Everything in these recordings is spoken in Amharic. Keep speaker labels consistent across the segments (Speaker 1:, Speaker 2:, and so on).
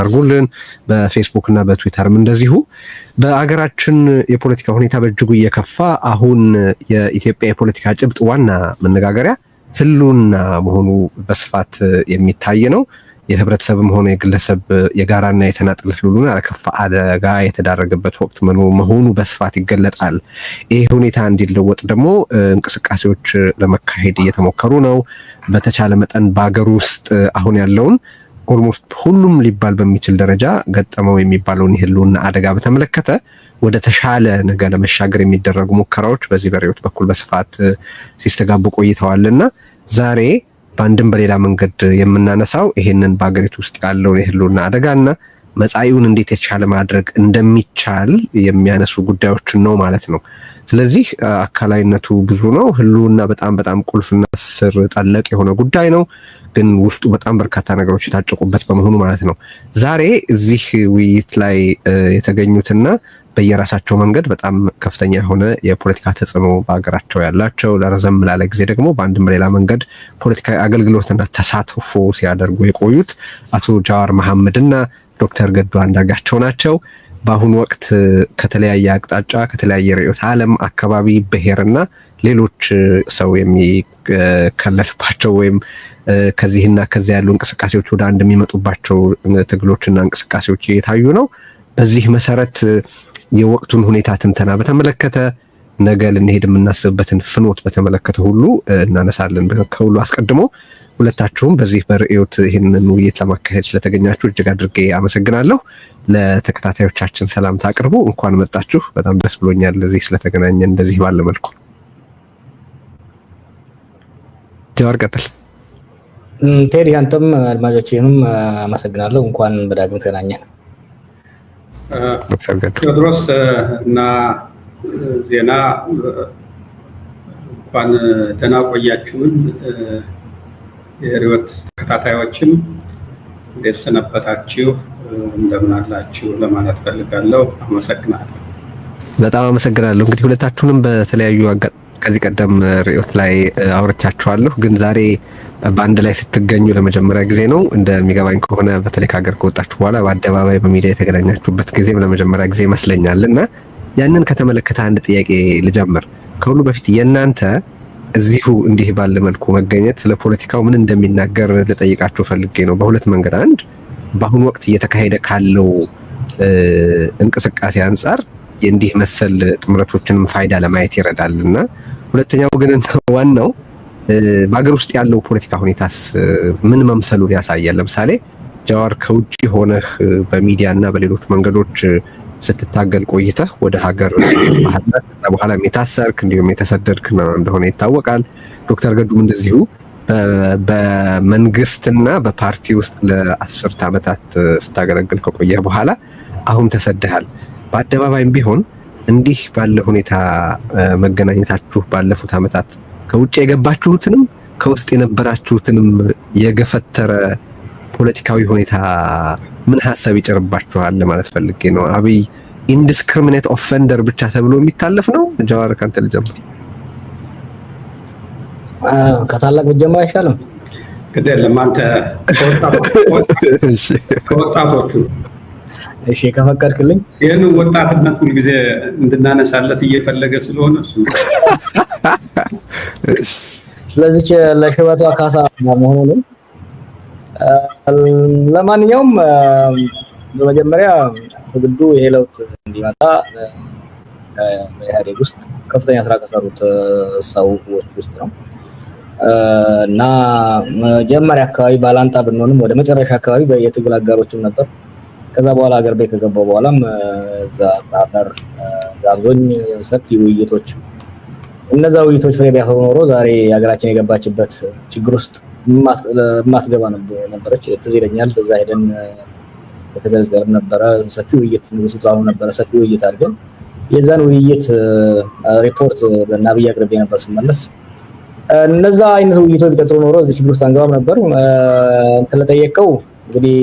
Speaker 1: አርጉልን በፌስቡክ እና በትዊተርም እንደዚሁ በአገራችን የፖለቲካ ሁኔታ በእጅጉ እየከፋ አሁን የኢትዮጵያ የፖለቲካ ጭብጥ ዋና መነጋገሪያ ህልውና መሆኑ በስፋት የሚታይ ነው። የህብረተሰብም ሆነ የግለሰብ የጋራና የተናጠል ህልውና ለከፋ አደጋ የተዳረገበት ወቅት መሆኑ በስፋት ይገለጣል። ይህ ሁኔታ እንዲለወጥ ደግሞ እንቅስቃሴዎች ለመካሄድ እየተሞከሩ ነው። በተቻለ መጠን በአገር ውስጥ አሁን ያለውን ኦልሞስት ሁሉም ሊባል በሚችል ደረጃ ገጠመው የሚባለውን የህልውና አደጋ በተመለከተ ወደ ተሻለ ነገር ለመሻገር የሚደረጉ ሙከራዎች በዚህ በሪዮት በኩል በስፋት ሲስተጋቡ ቆይተዋልና ዛሬ በአንድም በሌላ መንገድ የምናነሳው ይሄንን በአገሪቱ ውስጥ ያለውን የህልውና አደጋና መጻኢውን እንዴት የተሻለ ማድረግ እንደሚቻል የሚያነሱ ጉዳዮችን ነው ማለት ነው። ስለዚህ አካላይነቱ ብዙ ነው። ህልውና በጣም ቁልፍና ስር ጠለቅ የሆነ ጉዳይ ነው፣ ግን ውስጡ በጣም በርካታ ነገሮች የታጨቁበት በመሆኑ ማለት ነው ዛሬ እዚህ ውይይት ላይ የተገኙትና በየራሳቸው መንገድ በጣም ከፍተኛ የሆነ የፖለቲካ ተጽዕኖ በአገራቸው ያላቸው ለረዘም ላለ ጊዜ ደግሞ በአንድም በሌላ መንገድ ፖለቲካዊ አገልግሎትና ተሳትፎ ሲያደርጉ የቆዩት አቶ ጃዋር መሐመድና ዶክተር ገዱ አንዳርጋቸው ናቸው። በአሁኑ ወቅት ከተለያየ አቅጣጫ ከተለያየ ርዕዮተ ዓለም አካባቢ ብሔርና ሌሎች ሰው የሚከለልባቸው ወይም ከዚህና ከዚያ ያሉ እንቅስቃሴዎች ወደ አንድ የሚመጡባቸው ትግሎችና እንቅስቃሴዎች እየታዩ ነው። በዚህ መሰረት የወቅቱን ሁኔታ ትንተና በተመለከተ ነገ ልንሄድ የምናስብበትን ፍኖት በተመለከተ ሁሉ እናነሳለን። ከሁሉ አስቀድሞ ሁለታችሁም በዚህ በርዕዮት ይህንን ውይይት ለማካሄድ ስለተገኛችሁ እጅግ አድርጌ አመሰግናለሁ። ለተከታታዮቻችን ሰላምታ አቅርቡ። እንኳን መጣችሁ። በጣም ደስ ብሎኛል እዚህ ስለተገናኘን እንደዚህ ባለ መልኩ። ጃዋር ቀጥል።
Speaker 2: ቴዲ አንተም አድማጮችንም አመሰግናለሁ። እንኳን በዳግም ተገናኘን።
Speaker 3: ቴዎድሮስ እና ዜና እንኳን ደህና ቆያችሁን። የርዕዮት ተከታታዮችም እንዴት ሰነበታችሁ እንደምን አላችሁ ለማለት ፈልጋለሁ። አመሰግናለሁ።
Speaker 1: በጣም አመሰግናለሁ። እንግዲህ ሁለታችሁንም በተለያዩ ከዚህ ቀደም ርዕዮት ላይ አውርቻችኋለሁ፣ ግን ዛሬ በአንድ ላይ ስትገኙ ለመጀመሪያ ጊዜ ነው። እንደሚገባኝ ከሆነ በተለይ ከሀገር ከወጣችሁ በኋላ በአደባባይ በሚዲያ የተገናኛችሁበት ጊዜም ለመጀመሪያ ጊዜ ይመስለኛል እና ያንን ከተመለከተ አንድ ጥያቄ ልጀምር። ከሁሉ በፊት የእናንተ እዚሁ እንዲህ ባለ መልኩ መገኘት ስለ ፖለቲካው ምን እንደሚናገር ልጠይቃችሁ ፈልጌ ነው በሁለት መንገድ። አንድ በአሁኑ ወቅት እየተካሄደ ካለው እንቅስቃሴ አንጻር የእንዲህ መሰል ጥምረቶችንም ፋይዳ ለማየት ይረዳልና፣ ሁለተኛው ግን ዋናው በአገር ውስጥ ያለው ፖለቲካ ሁኔታስ ምን መምሰሉን ያሳያል። ለምሳሌ ጃዋር ከውጪ ሆነህ በሚዲያ እና በሌሎች መንገዶች ስትታገል ቆይተህ ወደ ሀገር በኋላ የታሰርክ እንዲሁም የተሰደድክ እንደሆነ ይታወቃል። ዶክተር ገዱም እንደዚሁ በመንግስትና በፓርቲ ውስጥ ለ10 ዓመታት ስታገለግል ከቆየህ በኋላ አሁን ተሰደሃል። በአደባባይም ቢሆን እንዲህ ባለ ሁኔታ መገናኘታችሁ ባለፉት ዓመታት ከውጭ የገባችሁትንም ከውስጥ የነበራችሁትንም የገፈተረ ፖለቲካዊ ሁኔታ ምን ሐሳብ ይጨርባችኋል ለማለት ፈልጌ ነው። አብይ ኢንዲስክሪሚኔት ኦፌንደር ብቻ ተብሎ የሚታለፍ ነው? ጃዋር ካንተ ልጀምር።
Speaker 2: ከታላቅ ብጀምር አይሻልም?
Speaker 3: ግድ የለም አንተ ከወጣቶቹ
Speaker 2: እሺ ከፈቀድክልኝ።
Speaker 3: ይሄን ወጣትነት ሁሉ ጊዜ እንድናነሳለት እየፈለገ ስለሆነ እሱ
Speaker 2: ስለዚህ ለሽበቷ ካሳ መሆኑ ነው። ለማንኛውም በመጀመሪያ በግዱ ይሄ ለውጥ እንዲመጣ በኢህአዴግ ውስጥ ከፍተኛ ስራ ከሰሩት ሰዎች ውስጥ ነው እና መጀመሪያ አካባቢ ባላንጣ ብንሆንም ወደ መጨረሻ አካባቢ የትግል አጋሮችም ነበር። ከዛ በኋላ ሀገር ቤት ከገባው በኋላም እዛ ባበር ጋብዞኝ ሰፊ ውይይቶች እነዛ ውይይቶች ፍሬ ቢያፈሩ ኖሮ ዛሬ ሀገራችን የገባችበት ችግር ውስጥ ማትገባ ነበረች። ትዝ ይለኛል እዛ ሄደን በከዘዝ ጋር ነበረ ሰፊ ውይይት ንጉሱ ጥላሁን ነበረ ሰፊ ውይይት አድርገን የዛን ውይይት ሪፖርት ለናብይ አቅርቤ ነበር ስመለስ። እነዛ አይነት ውይይቶች ቢቀጥሉ ኖሮ እዚህ ችግር ውስጥ አንገባም ነበር። ተለጠየቀው እንግዲህ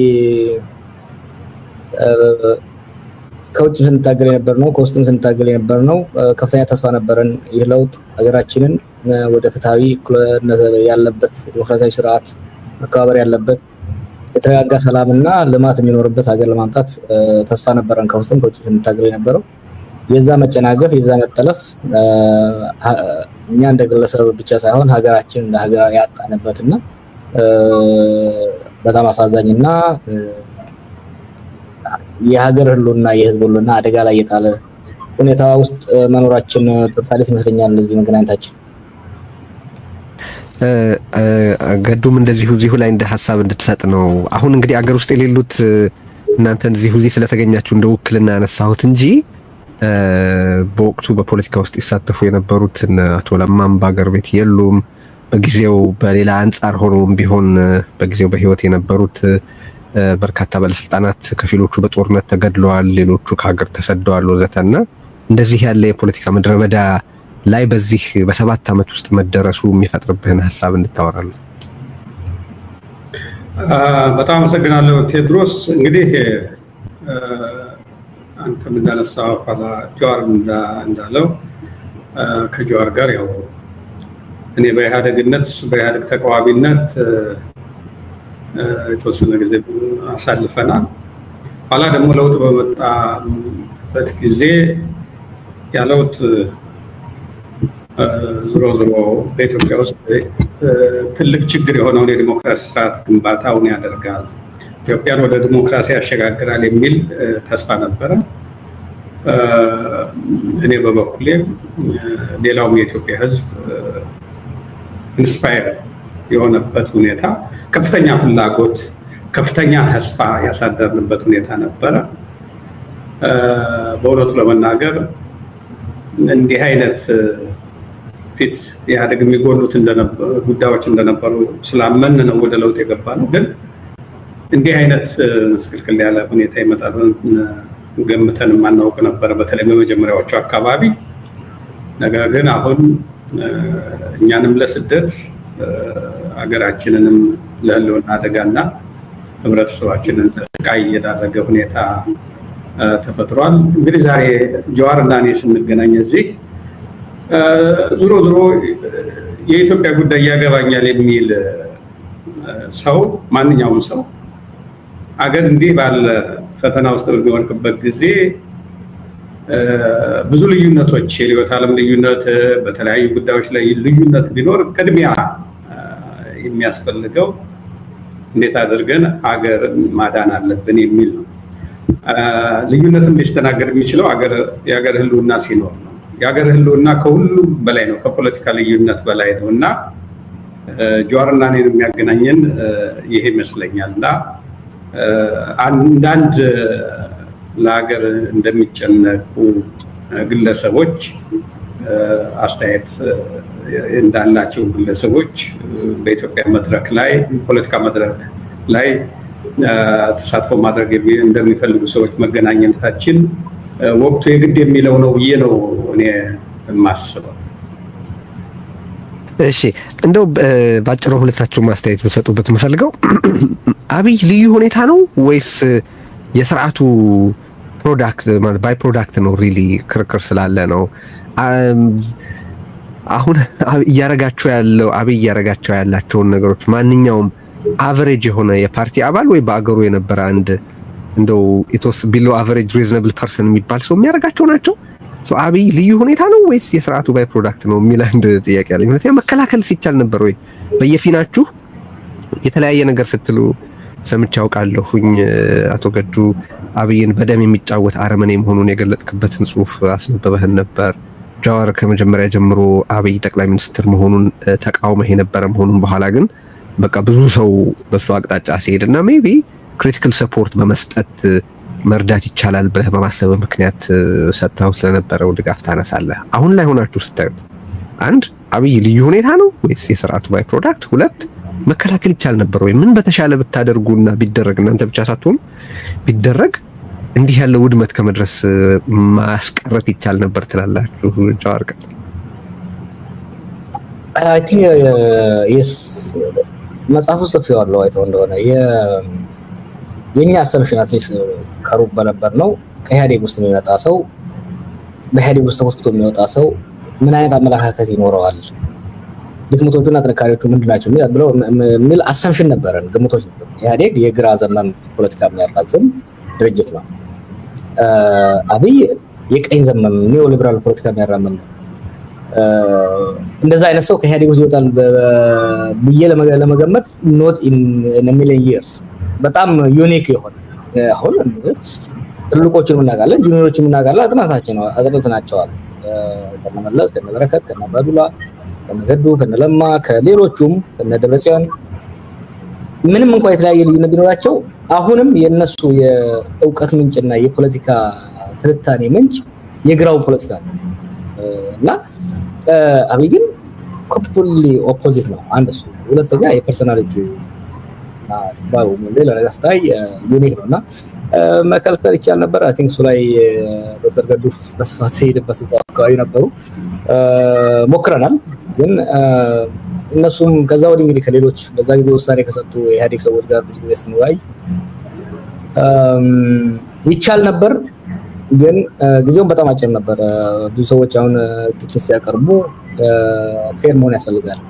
Speaker 2: ከውጭ ስንታገል የነበር ነው፣ ከውስጥም ስንታገል የነበር ነው። ከፍተኛ ተስፋ ነበረን። ይህ ለውጥ ሀገራችንን ወደ ፍትሃዊ እኩልነት ያለበት ዲሞክራሲያዊ ስርዓት መከባበር ያለበት የተረጋጋ ሰላምና ልማት የሚኖርበት ሀገር ለማምጣት ተስፋ ነበረን ከውስጥም ከውጭ የምንታገለው የነበረው የዛ መጨናገፍ የዛ መጠለፍ እኛ እንደ ግለሰብ ብቻ ሳይሆን ሀገራችን እንደ ሀገር ያጣነበትና በጣም አሳዛኝና የሀገር ህልውና የህዝብ ህልውና አደጋ ላይ የጣለ ሁኔታ ውስጥ መኖራችን ተፋለስ ይመስለኛል እዚህ መገናኘታችን።
Speaker 1: ገዱም እዚሁ ላይ እንደ ሐሳብ እንድትሰጥ ነው። አሁን እንግዲህ አገር ውስጥ የሌሉት እናንተ እዚህ ስለተገኛችሁ እንደ ውክልና ያነሳሁት እንጂ በወቅቱ በፖለቲካ ውስጥ ይሳተፉ የነበሩት አቶ ለማም በአገር ቤት የሉም። በጊዜው በሌላ አንጻር ሆኖም ቢሆን በጊዜው በህይወት የነበሩት በርካታ ባለስልጣናት ከፊሎቹ በጦርነት ተገድለዋል፣ ሌሎቹ ከሀገር ተሰደዋል ወዘተና እንደዚህ ያለ የፖለቲካ ምድረ በዳ ላይ በዚህ በ7 ዓመት ውስጥ መደረሱ የሚፈጥርብህን ሐሳብ እንድታወራለን።
Speaker 3: በጣም አመሰግናለሁ ቴድሮስ። እንግዲህ አንተም እንዳነሳው ጀዋር እንዳለው ከጀዋር ጋር ያው እኔ በኢህአዴግነት እሱ በኢህአዴግ ተቃዋሚነት የተወሰነ ጊዜ አሳልፈናል። ኋላ ደግሞ ለውጥ በመጣበት ጊዜ ያለውት ዞሮ በኢትዮጵያ ውስጥ ትልቅ ችግር የሆነውን የዲሞክራሲ ስርዓት ግንባታውን ያደርጋል፣ ኢትዮጵያን ወደ ዲሞክራሲ ያሸጋግራል የሚል ተስፋ ነበረ። እኔ በበኩሌ ሌላውም የኢትዮጵያ ሕዝብ ኢንስፓየር የሆነበት ሁኔታ ከፍተኛ ፍላጎት ከፍተኛ ተስፋ ያሳደርንበት ሁኔታ ነበረ። በእውነቱ ለመናገር እንዲህ አይነት ፊት ኢህአዴግ የሚጎሉት ጉዳዮች እንደነበሩ ስላመን ነው ወደ ለውጥ የገባ ነው። ግን እንዲህ አይነት መስቀልቅል ያለ ሁኔታ ይመጣል ገምተን ማናውቅ ነበር፣ በተለይ በመጀመሪያዎቹ አካባቢ። ነገር ግን አሁን እኛንም ለስደት ሀገራችንንም ለህልውና አደጋና ህብረተሰባችንን ለስቃይ የዳረገ ሁኔታ ተፈጥሯል። እንግዲህ ዛሬ ጀዋርና እኔ ስንገናኝ እዚህ ዙሮ የኢትዮጵያ ጉዳይ ያገባኛል የሚል ሰው ማንኛውም ሰው አገር እንዲህ ባለ ፈተና ውስጥ በሚወድቅበት ጊዜ ብዙ ልዩነቶች የህይወት ዓለም ልዩነት በተለያዩ ጉዳዮች ላይ ልዩነት ቢኖር ቅድሚያ የሚያስፈልገው እንዴት አድርገን አገር ማዳን አለብን የሚል ነው። ልዩነትን ሊስተናገድ የሚችለው የአገር ህልውና ሲኖር ነው። የአገር ህልውና ከሁሉም በላይ ነው፣ ከፖለቲካ ልዩነት በላይ ነው እና ጀዋርና እኔን የሚያገናኘን ይሄ ይመስለኛል። እና አንዳንድ ለሀገር እንደሚጨነቁ ግለሰቦች አስተያየት እንዳላቸው ግለሰቦች በኢትዮጵያ መድረክ ላይ ፖለቲካ መድረክ ላይ ተሳትፎ ማድረግ እንደሚፈልጉ ሰዎች መገናኘታችን ወቅቱ የግድ የሚለው ነው ብዬ ነው እኔ የማስበው።
Speaker 1: እሺ እንደው ባጭሩ ሁለታችሁ ማስተያየት ብትሰጡበት የምፈልገው አብይ ልዩ ሁኔታ ነው ወይስ የስርዓቱ ፕሮዳክት ማለት ባይ ፕሮዳክት ነው? ሪሊ ክርክር ስላለ ነው። አሁን አብይ እያረጋቸው ያላቸውን ነገሮች ማንኛውም አቨሬጅ የሆነ የፓርቲ አባል ወይ በአገሩ የነበረ አንድ እንደው ኢቶስ ቢሎ አቨሬጅ ሪዝነብል ፐርሰን የሚባል ሰው የሚያረጋቸው ናቸው? አብይ ልዩ ሁኔታ ነው ወይስ የስርዓቱ ባይ ፕሮዳክት ነው የሚል አንድ ጥያቄ አለኝ። ማለት መከላከል ሲቻል ነበር ወይ? በየፊናችሁ የተለያየ ነገር ስትሉ ሰምቼ አውቃለሁኝ። አቶ ገዱ አብይን በደም የሚጫወት አረመኔ መሆኑን የገለጥክበትን ጽሁፍ አስነበበህን ነበር። ጀዋር ከመጀመሪያ ጀምሮ አብይ ጠቅላይ ሚኒስትር መሆኑን ተቃውመህ የነበረ መሆኑን በኋላ ግን በቃ ብዙ ሰው በሱ አቅጣጫ ሲሄድና ሜቢ ክሪቲካል ሰፖርት በመስጠት መርዳት ይቻላል ብለህ በማሰብ ምክንያት ሰጥተው ስለነበረው ድጋፍ ታነሳለህ። አሁን ላይ ሆናችሁ ስታዩ አንድ አብይ ልዩ ሁኔታ ነው ወይስ የስርዓቱ ባይ ፕሮዳክት? ሁለት መከላከል ይቻል ነበር ወይ? ምን በተሻለ ብታደርጉና ቢደረግ እናንተ ብቻ ሳትሆኑ ቢደረግ እንዲህ ያለ ውድመት ከመድረስ ማስቀረት ይቻል ነበር ትላላችሁ? ጀዋር ቀጥል።
Speaker 2: አይ ቲንክ የስ መጽሐፉ ጽፌዋለሁ አይተው እንደሆነ የኛ አሰምሽን አትሊስት ከሩብ በነበር ነው ከኢህአዴግ ውስጥ የሚመጣ ሰው በኢህአዴግ ውስጥ ተኮትኩቶ የሚወጣ ሰው ምን አይነት አመለካከት ይኖረዋል፣ ድክመቶቹና ጥንካሬዎቹ ምንድናቸው የሚል አሰምሽን ነበረን፣ ግምቶች ነበሩ። ኢህአዴግ የግራ ዘመን ፖለቲካ የሚያራዝም ድርጅት ነው። አብይ የቀኝ ዘመን ኒዮ ሊበራል ፖለቲካ የሚያራምድ ነው። እንደዛ አይነት ሰው ከኢህአዴግ ውስጥ ይወጣል ብዬ ለመገመት ኖት ኢን ሚሊየን ይርስ በጣም ዩኒክ የሆነ አሁን ትልቆቹን እናውቃለን፣ ጁኒየሮቹን እናውቃለን። አጥናታቸዋል ከነመለስ ከነበረከት ከነበዱላ ከነገዱ ከነለማ ከሌሎቹም ከነደብረጽዮን ምንም እንኳን የተለያየ ልዩነት ቢኖራቸው አሁንም የነሱ የእውቀት ምንጭና የፖለቲካ ትንታኔ ምንጭ የግራው ፖለቲካ ነው እና አብይ ግን ኮምፕሊትሊ ኦፖዚት ነው። አንድ እሱ፣ ሁለተኛ የፐርሰናሊቲ ባው ሌላ ነገር ስታይ ዩኒክ ነውና መከልከል ይቻል ነበር። አይ ቲንክ እሱ ላይ ዶክተር ገዱ በስፋት ሄደበት አካባቢ ነበሩ፣ ሞክረናል። ግን እነሱም ከዛ ወዲህ እንግዲህ ከሌሎች በዛ ጊዜ ውሳኔ ከሰጡ የኢህአዴግ ሰዎች ጋር ብዙ ጊዜ ስንወያይ ይቻል ነበር፣ ግን ጊዜውን በጣም አጭር ነበር። ብዙ ሰዎች አሁን ትችት ሲያቀርቡ ፌር መሆን ያስፈልጋል።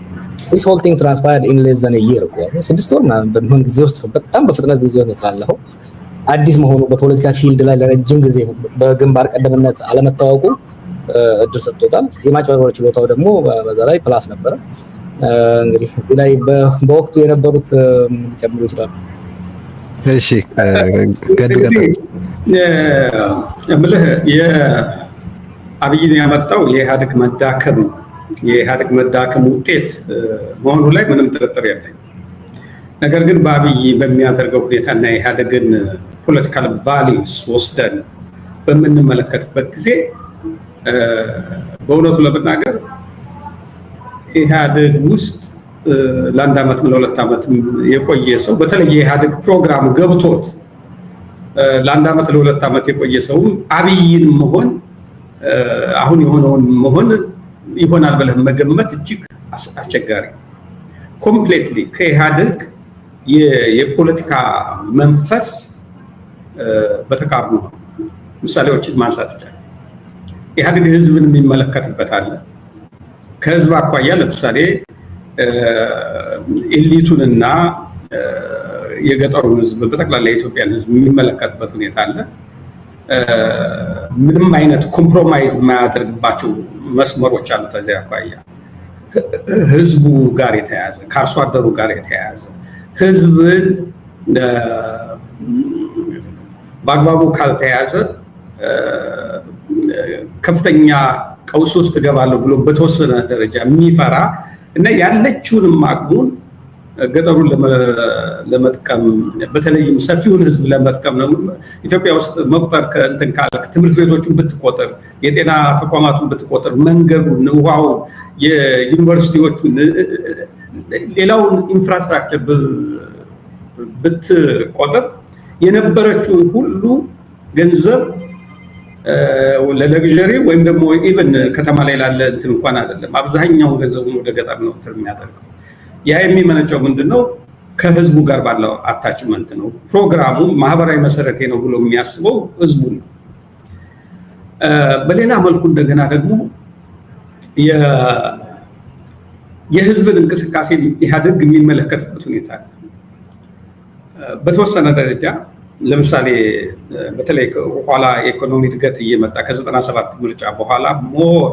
Speaker 2: this whole thing transpired in less than a year እኮ 6 ወር ምናምን በሚሆን ጊዜ ውስጥ በጣም በፍጥነት ጊዜው የተላለፈው አዲስ መሆኑ በፖለቲካ ፊልድ ላይ ለረጅም ጊዜ በግንባር ቀደምነት አለመታወቁ እድል ሰጥቶታል። የማጭበርበር ችሎታው ደግሞ በዛ ላይ ፕላስ ነበረ። እንግዲህ እዚህ ላይ በወቅቱ የነበሩት ጨምሮ ይችላል።
Speaker 1: እሺ ገዱ
Speaker 3: እምልህ የአብይን ያመጣው የኢህአዴግ መዳከም ውጤት መሆኑ ላይ ምንም ጥርጥር የለኝም። ነገር ግን በአብይ በሚያደርገው ሁኔታና የኢህአዴግን ፖለቲካል ቫሊዩስ ወስደን በምንመለከትበት ጊዜ በእውነቱ ለመናገር ኢህአዴግ ውስጥ ለአንድ ዓመት ለሁለት ዓመት የቆየ ሰው በተለይ የኢህአዴግ ፕሮግራም ገብቶት ለአንድ ዓመት ለሁለት ዓመት የቆየ ሰው አብይን መሆን አሁን የሆነውን መሆን ይሆናል ብለህ መገመት እጅግ አስቸጋሪ። ኮምፕሊትሊ ከኢህአዴግ የፖለቲካ መንፈስ በተቃርኖ ምሳሌዎችን ማንሳት ይቻላል። ኢህአዴግ ህዝብን የሚመለከትበት አለ። ከህዝብ አኳያ ለምሳሌ ኤሊቱንና የገጠሩን ህዝብ በጠቅላላ የኢትዮጵያን ህዝብ የሚመለከትበት ሁኔታ አለ። ምንም አይነት ኮምፕሮማይዝ የማያደርግባቸው መስመሮች አሉ። ከዚያ አኳያ ህዝቡ ጋር የተያያዘ ከአርሶ አደሩ ጋር የተያያዘ ህዝብን በአግባቡ ካልተያዘ ከፍተኛ ቀውስ ውስጥ እገባለሁ ብሎ በተወሰነ ደረጃ የሚፈራ እና ያለችውንም አቅሙን ገጠሩን ለመጥቀም በተለይም ሰፊውን ህዝብ ለመጥቀም ነው። ኢትዮጵያ ውስጥ መቁጠር ከእንትን ካልክ ትምህርት ቤቶቹን ብትቆጥር፣ የጤና ተቋማቱን ብትቆጥር፣ መንገዱን፣ ውሃውን፣ የዩኒቨርሲቲዎቹን፣ ሌላውን ኢንፍራስትራክቸር ብትቆጥር የነበረችውን ሁሉ ገንዘብ ለለግዠሪ ወይም ደግሞ ኢቭን ከተማ ላይ ላለ እንትን እንኳን አይደለም፣ አብዛኛውን ገንዘቡን ወደ ገጠር ነው የሚያደርገው። ያ የሚመነጨው ምንድነው? ከህዝቡ ጋር ባለው አታችመንት ነው። ፕሮግራሙ ማህበራዊ መሰረቴ ነው ብሎ የሚያስበው ህዝቡ ነው። በሌላ መልኩ እንደገና ደግሞ የህዝብን እንቅስቃሴ ኢህአዴግ የሚመለከትበት ሁኔታ አለ። በተወሰነ ደረጃ ለምሳሌ በተለይ ኋላ ኢኮኖሚ እድገት እየመጣ ከ97 ምርጫ በኋላ ሞር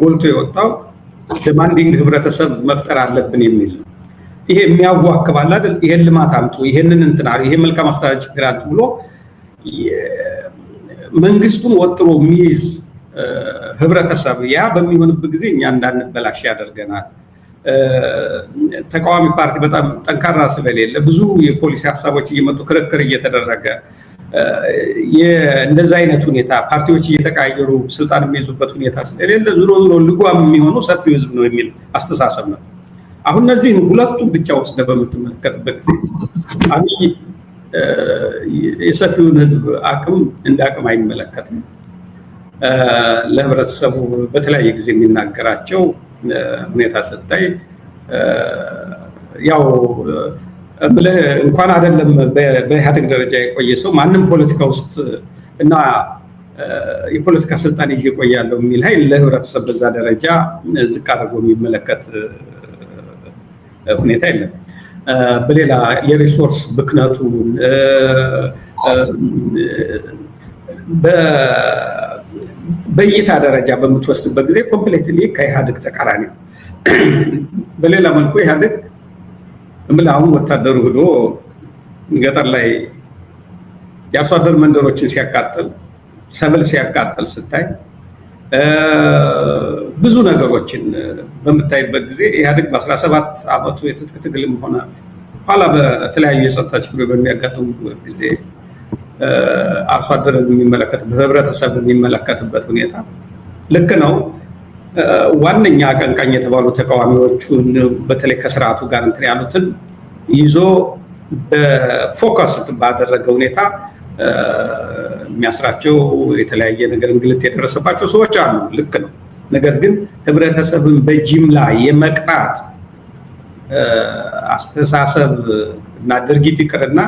Speaker 3: ጎልቶ የወጣው ዲማንዲንግ ህብረተሰብ መፍጠር አለብን የሚል ነው። ይሄ የሚያዋክባል አይደል? ይሄን ልማት አምጡ፣ ይሄንን እንትና፣ ይሄ መልካም አስተዳደር ችግር አምጡ ብሎ መንግስቱን ወጥሮ የሚይዝ ህብረተሰብ ያ በሚሆንበት ጊዜ እኛ እንዳንበላሽ ያደርገናል። ተቃዋሚ ፓርቲ በጣም ጠንካራ ስለሌለ ብዙ የፖሊሲ ሀሳቦች እየመጡ ክርክር እየተደረገ እንደዛ አይነት ሁኔታ ፓርቲዎች እየተቀያየሩ ስልጣን የሚይዙበት ሁኔታ ስለሌለ ዞሮ ልጓም የሚሆነው ሰፊው ህዝብ ነው የሚል አስተሳሰብ ነው። አሁን እነዚህን ሁለቱም ብቻ ወስደህ በምትመለከትበት ጊዜ አብይ የሰፊውን ህዝብ አቅም እንደ አቅም አይመለከትም። ለህብረተሰቡ በተለያየ ጊዜ የሚናገራቸው ሁኔታ ስታይ ያው እንኳን አይደለም በኢህአዴግ ደረጃ የቆየ ሰው ማንም ፖለቲካ ውስጥ እና የፖለቲካ ስልጣን ይዤ እቆያለሁ የሚል ኃይል ለህብረተሰብ በዛ ደረጃ ዝቅ አድርጎ የሚመለከት ሁኔታ የለም። በሌላ የሪሶርስ ብክነቱን በእይታ ደረጃ በምትወስድበት ጊዜ ኮምፕሌትሊ ከኢህአዴግ ተቃራኒ ነው። በሌላ መልኩ ኢህአዴግ አሁን ወታደሩ ሄዶ ገጠር ላይ የአርሶ አደር መንደሮችን ሲያቃጥል፣ ሰብል ሲያቃጥል ስታይ ብዙ ነገሮችን በምታይበት ጊዜ ኢህአዴግ በ17 ዓመቱ የትጥቅ ትግልም ሆነ ኋላ በተለያዩ የጸጥታ ችግሮች በሚያጋጥሙበት ጊዜ አርሶ አደርን የሚመለከትበት ህብረተሰብን የሚመለከትበት ሁኔታ ልክ ነው። ዋነኛ አቀንቃኝ የተባሉ ተቃዋሚዎቹን በተለይ ከስርዓቱ ጋር እንትን ያሉትን ይዞ በፎከስ ባደረገ ሁኔታ የሚያስራቸው የተለያየ ነገር እንግልት የደረሰባቸው ሰዎች አሉ። ልክ ነው። ነገር ግን ህብረተሰብን በጅምላ የመቅጣት አስተሳሰብ እና ድርጊት ይቅርና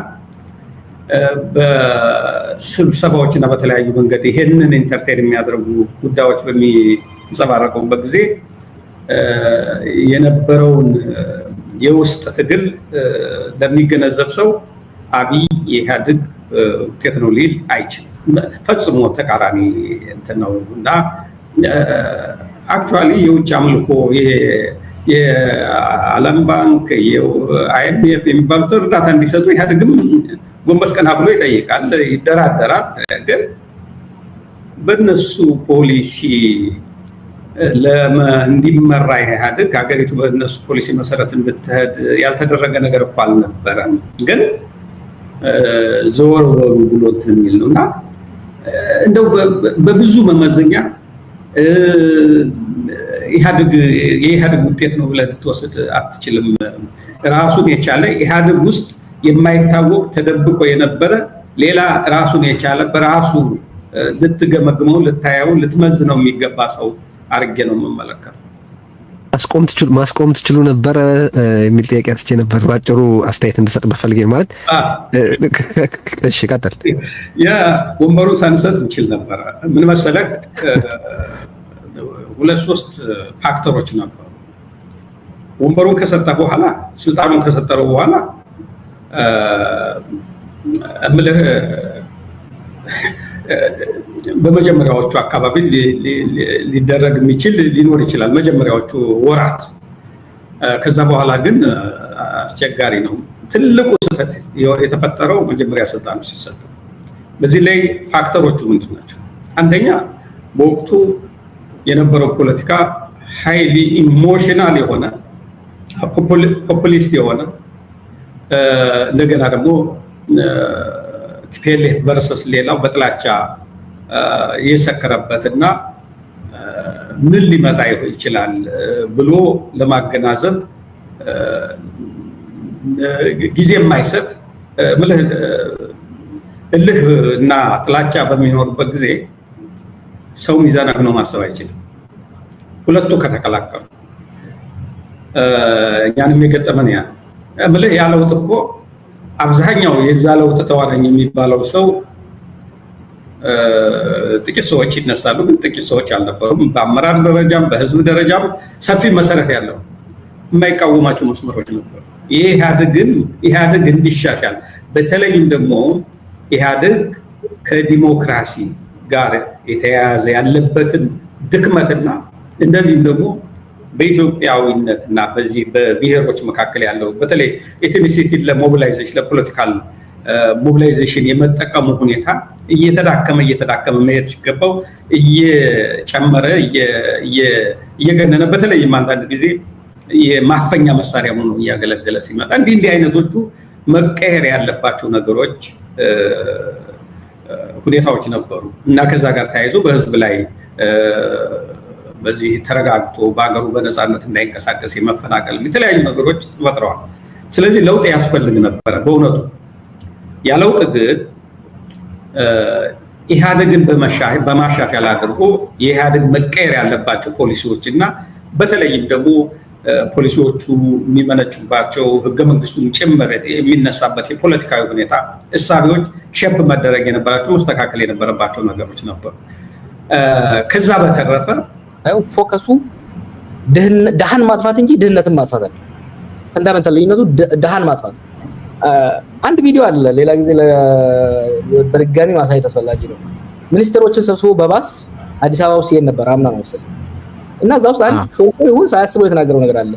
Speaker 3: በስብሰባዎች እና በተለያዩ መንገድ ይሄንን ኢንተርቴን የሚያደርጉ ጉዳዮች በሚንጸባረቁበት ጊዜ የነበረውን የውስጥ ትግል ለሚገነዘብ ሰው አብይ የኢህአዴግ ውጤት ነው ሊል አይችልም። ፈጽሞ ተቃራኒ እንትን ነው እና አክቹዋሊ የውጭ አምልኮ የዓለም ባንክ የአይኤምኤፍ የሚባሉት እርዳታ እንዲሰጡ ኢህአዴግም ጎንበስ ቀና ብሎ ይጠይቃል፣ ይደራደራል። ግን በእነሱ ፖሊሲ እንዲመራ ኢህአዴግ ሀገሪቱ በእነሱ ፖሊሲ መሰረት እንድትሄድ ያልተደረገ ነገር እኮ አልነበረም። ግን ዘወር በሉ ብሎ እንትን የሚል ነው እና እንደው በብዙ መመዘኛ የኢህአዴግ ውጤት ነው ብለህ ልትወስድ አትችልም። ራሱን የቻለ ኢህአዴግ ውስጥ የማይታወቅ ተደብቆ የነበረ ሌላ ራሱን የቻለ በራሱ ልትገመግመው፣ ልታየው፣ ልትመዝነው የሚገባ ሰው አድርጌ ነው የምመለከተው።
Speaker 1: ማስቆም ትችሉ ነበር የሚል ጥያቄ አስቼ ነበር። ባጭሩ አስተያየት እንድሰጥ በፈልጌ ማለት እሺ፣ ቀጥል።
Speaker 3: ወንበሩን ሳንሰጥ እንችል ነበር። ምን መሰለህ፣ 2-3 ፋክተሮች ነበሩ። ወንበሩን ከሰጠ በኋላ፣ ስልጣኑን ከሰጠረው በኋላ እምልህ በመጀመሪያዎቹ አካባቢ ሊደረግ የሚችል ሊኖር ይችላል፣ መጀመሪያዎቹ ወራት። ከዛ በኋላ ግን አስቸጋሪ ነው። ትልቁ ስህተት የተፈጠረው መጀመሪያ ስልጣኑ ሲሰጥ። በዚህ ላይ ፋክተሮቹ ምንድን ናቸው? አንደኛ በወቅቱ የነበረው ፖለቲካ ሃይሊ ኢሞሽናል የሆነ ፖፑሊስት የሆነ እንደገና ደግሞ ቲፒኤልኤፍ ቨርሰስ ሌላው በጥላቻ የሰከረበትና ምን ሊመጣ ይችላል ብሎ ለማገናዘብ ጊዜ የማይሰጥ እልህ እና ጥላቻ በሚኖርበት ጊዜ ሰው ሚዛናዊ ሆኖ ማሰብ አይችልም። ሁለቱ ከተቀላቀሉ እኛንም የገጠመን ያ ለውጥ እኮ አብዛኛው የዛ ለውጥ ተዋናኝ የሚባለው ሰው ጥቂት ሰዎች ይነሳሉ፣ ግን ጥቂት ሰዎች አልነበሩም። በአመራር ደረጃም በህዝብ ደረጃም ሰፊ መሰረት ያለው የማይቃወማቸው መስመሮች ነበሩ። ኢህአዴግ እንዲሻሻል በተለይም ደግሞ ኢህአዴግ ከዲሞክራሲ ጋር የተያያዘ ያለበትን ድክመትና እንደዚህም ደግሞ በኢትዮጵያዊነትና በዚህ በብሔሮች መካከል ያለው በተለይ ኤትኒሲቲን ለሞቢላይዜሽን ለፖለቲካል ሞቢላይዜሽን የመጠቀሙ ሁኔታ እየተዳከመ መሄድ ሲገባው እየጨመረ እየገነነ በተለይም አንዳንድ ጊዜ የማፈኛ መሳሪያ ሆኖ እያገለገለ ሲመጣ እንዲህ አይነቶቹ መቀየር ያለባቸው ነገሮች ሁኔታዎች ነበሩ እና ከዛ ጋር ተያይዞ በህዝብ ላይ በዚህ ተረጋግቶ በአገሩ በነፃነት እንዳይንቀሳቀስ የመፈናቀል የተለያዩ ነገሮች ተፈጥረዋል። ስለዚህ ለውጥ ያስፈልግ ነበረ በእውነቱ። ያ ለውጥ ግን ኢህአዴግን በማሻሻል አድርጎ የኢህአዴግ መቀየር ያለባቸው ፖሊሲዎች እና በተለይም ደግሞ ፖሊሲዎቹ የሚመነጩባቸው ህገ መንግስቱን ጭምር የሚነሳበት የፖለቲካዊ ሁኔታ እሳቤዎች ሼፕ መደረግ የነበራቸው መስተካከል የነበረባቸው ነገሮች ነበሩ። ከዛ በተረፈ
Speaker 2: ፎከሱ ድሃን ማጥፋት እንጂ ድህነትን ማጥፋት አይደለም። ፈንዳሜንታል ልዩነቱ ደሃን ማጥፋት። አንድ ቪዲዮ አለ ሌላ ጊዜ በድጋሚ ማሳየት አስፈላጊ ነው። ሚኒስትሮችን ሰብስቦ በባስ አዲስ አበባ ውስጥ ነበር አምና ነው መሰለኝ እና እዛ ውስጥ አንድ ሾው ይሁን ሳያስበው የተናገረው ነገር አለ።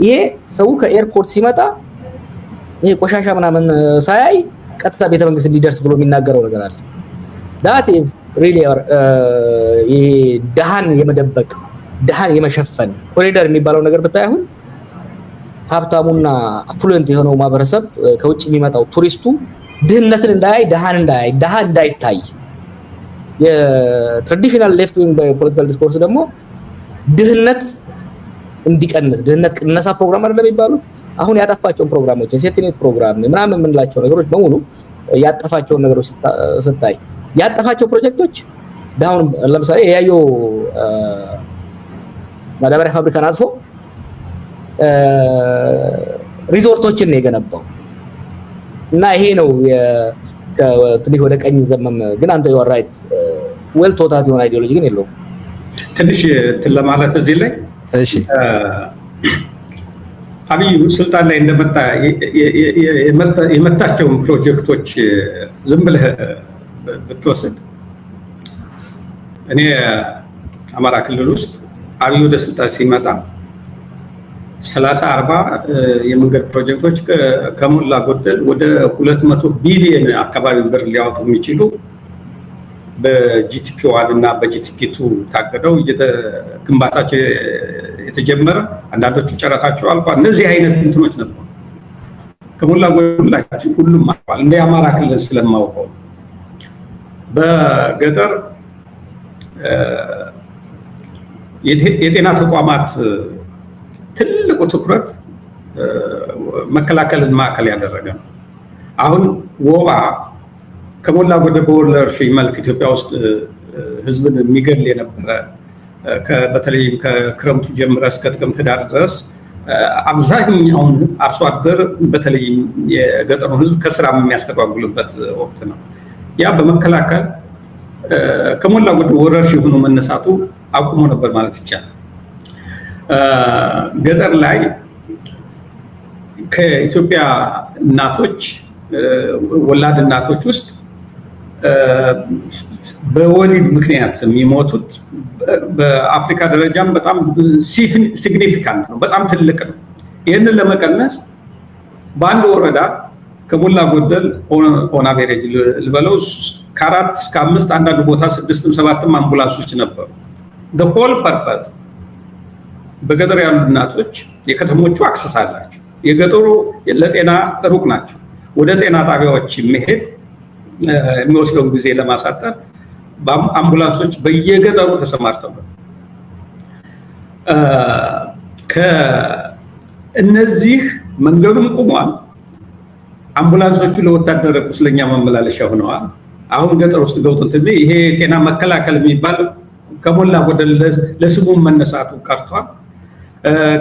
Speaker 2: ይሄ ሰው ከኤርፖርት ሲመጣ ይሄ ቆሻሻ ምናምን ሳያይ ቀጥታ ቤተ መንግስት እንዲደርስ ብሎ የሚናገረው ነገር አለ። that is really ይሄ ደሃን የመደበቅ ደሃን የመሸፈን ኮሪደር የሚባለው ነገር ብታይ አሁን ሀብታሙና አፍሉዌንት የሆነው ማህበረሰብ ከውጭ የሚመጣው ቱሪስቱ ድህነትን እንዳያይ ደሃን እንዳይታይ የትራዲሽናል ሌፍት ዊንግ ፖለቲካል ዲስኮርስ ደግሞ ድህነት እንዲቀንስ ድህነት ቅነሳ ፕሮግራም አይደለም የሚባሉት አሁን ያጠፋቸውን ፕሮግራሞች የሴትኔት ፕሮግራም ምናምን የምንላቸው ነገሮች በሙሉ ያጠፋቸውን ነገሮች ስታይ ያጠፋቸው ፕሮጀክቶች ዳውን ለምሳሌ ያዩ ማዳበሪያ ፋብሪካን አጥፎ ሪዞርቶችን ነው የገነባው እና ይሄ ነው ትንሽ ወደ ቀኝ ዘመም ግን አንተ you are right well ቶታት የሆነ አይዲዮሎጂ ግን የለውም።
Speaker 3: ትንሽ ለማለት እዚህ ላይ
Speaker 1: እሺ
Speaker 3: አብይ ስልጣን ላይ እንደመጣ የመጣቸውን ፕሮጀክቶች ዝም ብለህ ብትወስድ እኔ አማራ ክልል ውስጥ አብይ ወደ ስልጣን ሲመጣ 30-40 የመንገድ ፕሮጀክቶች ከሞላ ጎደል ወደ 200 ቢሊዮን አካባቢ ብር ሊያወጡ የሚችሉ በጂቲፒ1 እና በጂቲፒ2 ታገደው ግንባታቸው የተጀመረ አንዳንዶቹ ጨረታቸው አልቋል። እነዚህ አይነት እንትኖች ነበሩ። ከሞላ ጎደል ሁሉም አልቋል። እንደ አማራ ክልል ስለማውቀው በገጠር የጤና ተቋማት ትልቁ ትኩረት መከላከልን ማዕከል ያደረገ ነው። አሁን ወባ ከሞላ ጎደል በወረርሽኝ መልክ ኢትዮጵያ ውስጥ ህዝብን የሚገል የነበረ በተለይ ከክረምቱ ጀምሮ እስከ ጥቅምት ዳር ድረስ አብዛኛውን አርሶ አደር በተለይ የገጠሩ ህዝብ ከስራ የሚያስተጓጉልበት ወቅት ነው። ያ በመከላከል ከሞላ ጎደል ወረርሽኝ ሆኖ መነሳቱ አቁሞ ነበር ማለት ይቻላል። ገጠር ላይ ከኢትዮጵያ እናቶች ወላድ እናቶች ውስጥ በወሊድ ምክንያት የሚሞቱት በአፍሪካ ደረጃም በጣም ሲግኒፊካንት ነው፣ በጣም ትልቅ ነው። ይህንን ለመቀነስ በአንድ ወረዳ ከሞላ ጎደል ኦን አቨሬጅ ልበለው ከ4 እስከ 5 አንዳንድ ቦታ 6ም 7ም አምቡላንሶች ነበሩ። the whole purpose በገጠር ያሉ እናቶች የከተሞቹ አክሰስ አላቸው፣ የገጠሩ ለጤና ሩቅ ናቸው። ወደ ጤና ጣቢያዎች መሄድ የሚወስደውን ጊዜ ለማሳጠር አምቡላንሶች በየገጠሩ ተሰማርተው ከእነዚህ መንገዱም ቆሟል። አምቡላንሶቹ ለወታደር ቁስለኛ ማመላለሻ ሆነዋል። አሁን ገጠር ውስጥ ገብቶ ይሄ ጤና መከላከል የሚባል ከሞላ ጎደል ለስሙ መነሳቱ ቀርቷል።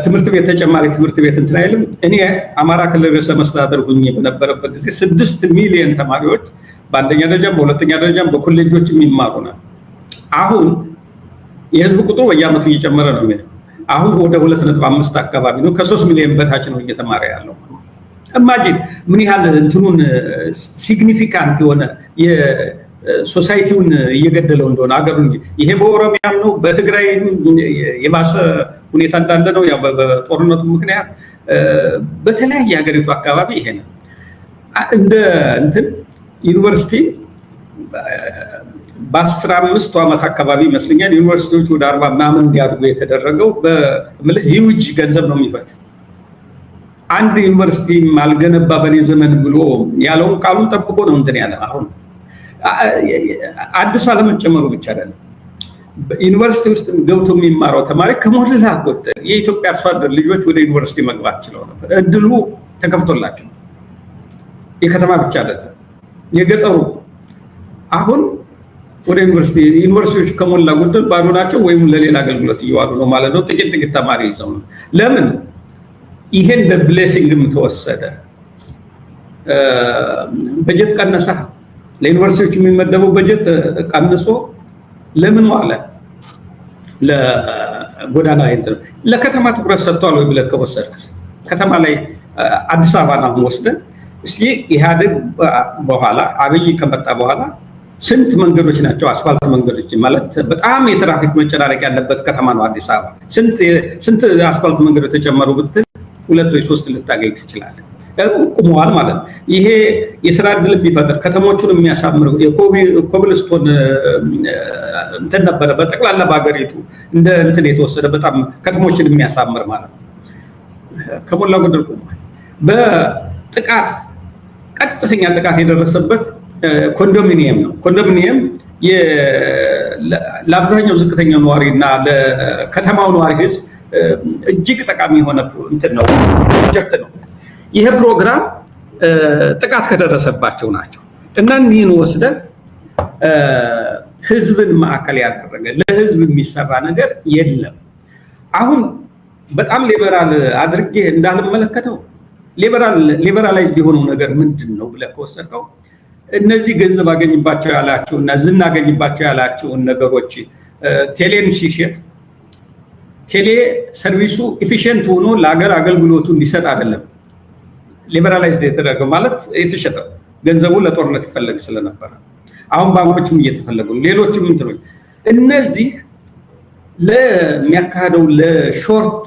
Speaker 3: ትምህርት ቤት ተጨማሪ ትምህርት ቤት እንትን አይልም። እኔ አማራ ክልል ርዕሰ መስተዳድር ሆኜ በነበረበት ጊዜ 6 ሚሊዮን ተማሪዎች በአንደኛ ደረጃም በሁለተኛ ደረጃም በኮሌጆች የሚማሩ ነው። አሁን የህዝብ ቁጥሩ በየዓመቱ እየጨመረ ነው የሚሄደው። አሁን ወደ 2.5 አካባቢ ነው። ከ3 ሚሊዮን በታች ነው እየተማረ ያለው። ኢማጂን ምን ያህል እንትኑን ሲግኒፊካንት የሆነ የሶሳይቲውን እየገደለው እንደሆነ አገሩ እንጂ ይሄ በኦሮሚያም ነው በትግራይ የባሰ ሁኔታ እንዳለ ነው። ያው በጦርነቱ ምክንያት በተለያየ ሀገሪቱ አካባቢ ይሄ ነው። እንደ እንትን ዩኒቨርሲቲ በ15 ዓመት አካባቢ ይመስለኛል ዩኒቨርሲቲዎች ወደ 40 ምናምን እንዲያድጉ የተደረገው በመልህ ሂውጅ ገንዘብ ነው የሚፈጅ። አንድ ዩኒቨርሲቲ ማልገነባ በኔ ዘመን ብሎ ያለውን ቃሉን ጠብቆ ነው እንትን ያለ። አሁን አዲስ አለመጨመሩ ብቻ አይደለም፣ ዩኒቨርሲቲ ውስጥ ገብቶ የሚማረው ተማሪ ከሞላ ጎደል የኢትዮጵያ አርሶ አደር ልጆች ወደ ዩኒቨርሲቲ መግባት ችለው ነበር። እድሉ ተከፍቶላቸው የከተማ ብቻ አይደለም የገጠሩ አሁን ወደ ዩኒቨርሲቲዎች ከሞላ ጎደል ባዶ ናቸው ወይም ለሌላ አገልግሎት እየዋሉ ነው ማለት ነው። ጥቂት ተማሪ ይዘው ነው። ለምን ይሄ እንደ ብሌሲንግም ተወሰደ። በጀት ቀነሳ፣ ለዩኒቨርሲቲዎች የሚመደበው በጀት ቀንሶ ለምን ዋለ? ለጎዳና እንትን ለከተማ ትኩረት ሰጥቷል ወይ ብለህ ከወሰድክ ከተማ ላይ አዲስ አበባን አሁን ወስደን እስኪ ኢህአዴግ በኋላ አብይ ከመጣ በኋላ ስንት መንገዶች ናቸው አስፋልት መንገዶች ማለት በጣም የትራፊክ መጨናነቅ ያለበት ከተማ ነው አዲስ አበባ። ስንት አስፋልት መንገዶች ተጨመሩ ብትል 2 ወይ 3 ልታገኝ ትችላለህ። ቁመዋል ማለት ነው። ይሄ የስራ ዕድል ቢፈጥር ከተሞቹን የሚያሳምር የኮብልስቶን እንትን ነበረ በጠቅላላ በሀገሪቱ እንደ እንትን የተወሰደ በጣም ከተሞችን የሚያሳምር ማለት ነው። ከሞላ ጎደል ቁሟል። በጥቃት ቀጥተኛ ጥቃት የደረሰበት ኮንዶሚኒየም ነው። ኮንዶሚኒየም ለአብዛኛው ዝቅተኛ ነዋሪ እና ለከተማው ነዋሪ ህዝብ እጅግ ጠቃሚ የሆነ እንትን ነው ፕሮጀክት ነው። ይሄ ፕሮግራም ጥቃት ከደረሰባቸው ናቸው እና እኒህን ወስደህ ህዝብን ማዕከል ያደረገ ለህዝብ የሚሰራ ነገር የለም። አሁን በጣም ሊበራል አድርጌ እንዳልመለከተው ሊበራላይዝድ የሆነው ነገር ምንድን ነው ብለህ ከወሰድከው እነዚህ ገንዘብ አገኝባቸው ያላቸውና ዝና አገኝባቸው ያላቸውን ነገሮች ቴሌን ሲሸጥ ቴሌ ሰርቪሱ ኤፊሽንት ሆኖ ለሀገር አገልግሎቱ እንዲሰጥ አይደለም ሊበራላይዝድ የተደረገው ማለት የተሸጠ ገንዘቡ ለጦርነት ይፈለግ ስለነበረ አሁን ባንኮችም እየተፈለጉ ሌሎችም እንትኖች እነዚህ ለሚያካሄደው ለሾርት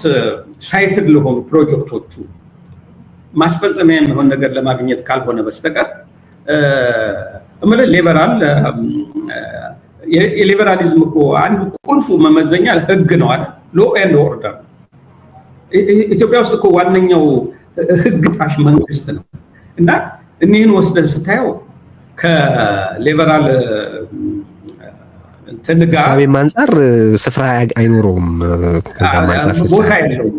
Speaker 3: ሳይትድ ለሆኑ ፕሮጀክቶቹ ማስፈጸሚያ የሚሆን ነገር ለማግኘት ካልሆነ በስተቀር ሊበራል የሊበራሊዝም እኮ አንዱ ቁልፉ መመዘኛ ህግ ነው አይደል? ሎ ኤንድ ኦርደር። ኢትዮጵያ ውስጥ እኮ ዋነኛው ህግ ጣሽ መንግስት ነው እና እኒህን ወስደን ስታየው ከሊበራል
Speaker 1: ከሳቤ አንፃር ስፍራ አይኖረውም። ከዛ አንፃር
Speaker 3: ቦታ የለውም።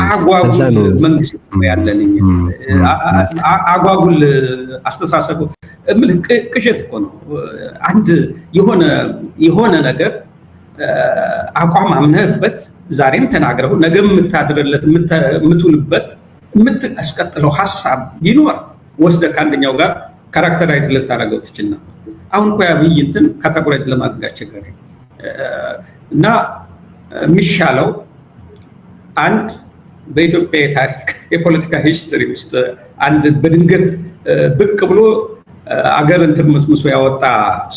Speaker 3: አጓጉል መንግስት ያለን አጓጉል አስተሳሰቡ ቅዠት እኮ ነው። አንድ የሆነ ነገር አቋም አምነህበት ዛሬም ተናግረው ነገ የምታድርለት የምትውልበት የምታስቀጥለው ሐሳብ ቢኖር ወስደህ ከአንደኛው ጋር ካራክተራይዝ ልታደርገው ትችል ነበር። አሁን እኮ ያብይ እንትን ካታጎራይዝ ለማድረግ አስቸጋሪ እና የሚሻለው አንድ በኢትዮጵያ የታሪክ የፖለቲካ ሂስትሪ ውስጥ አንድ በድንገት ብቅ ብሎ አገር እንትን መስምሶ ያወጣ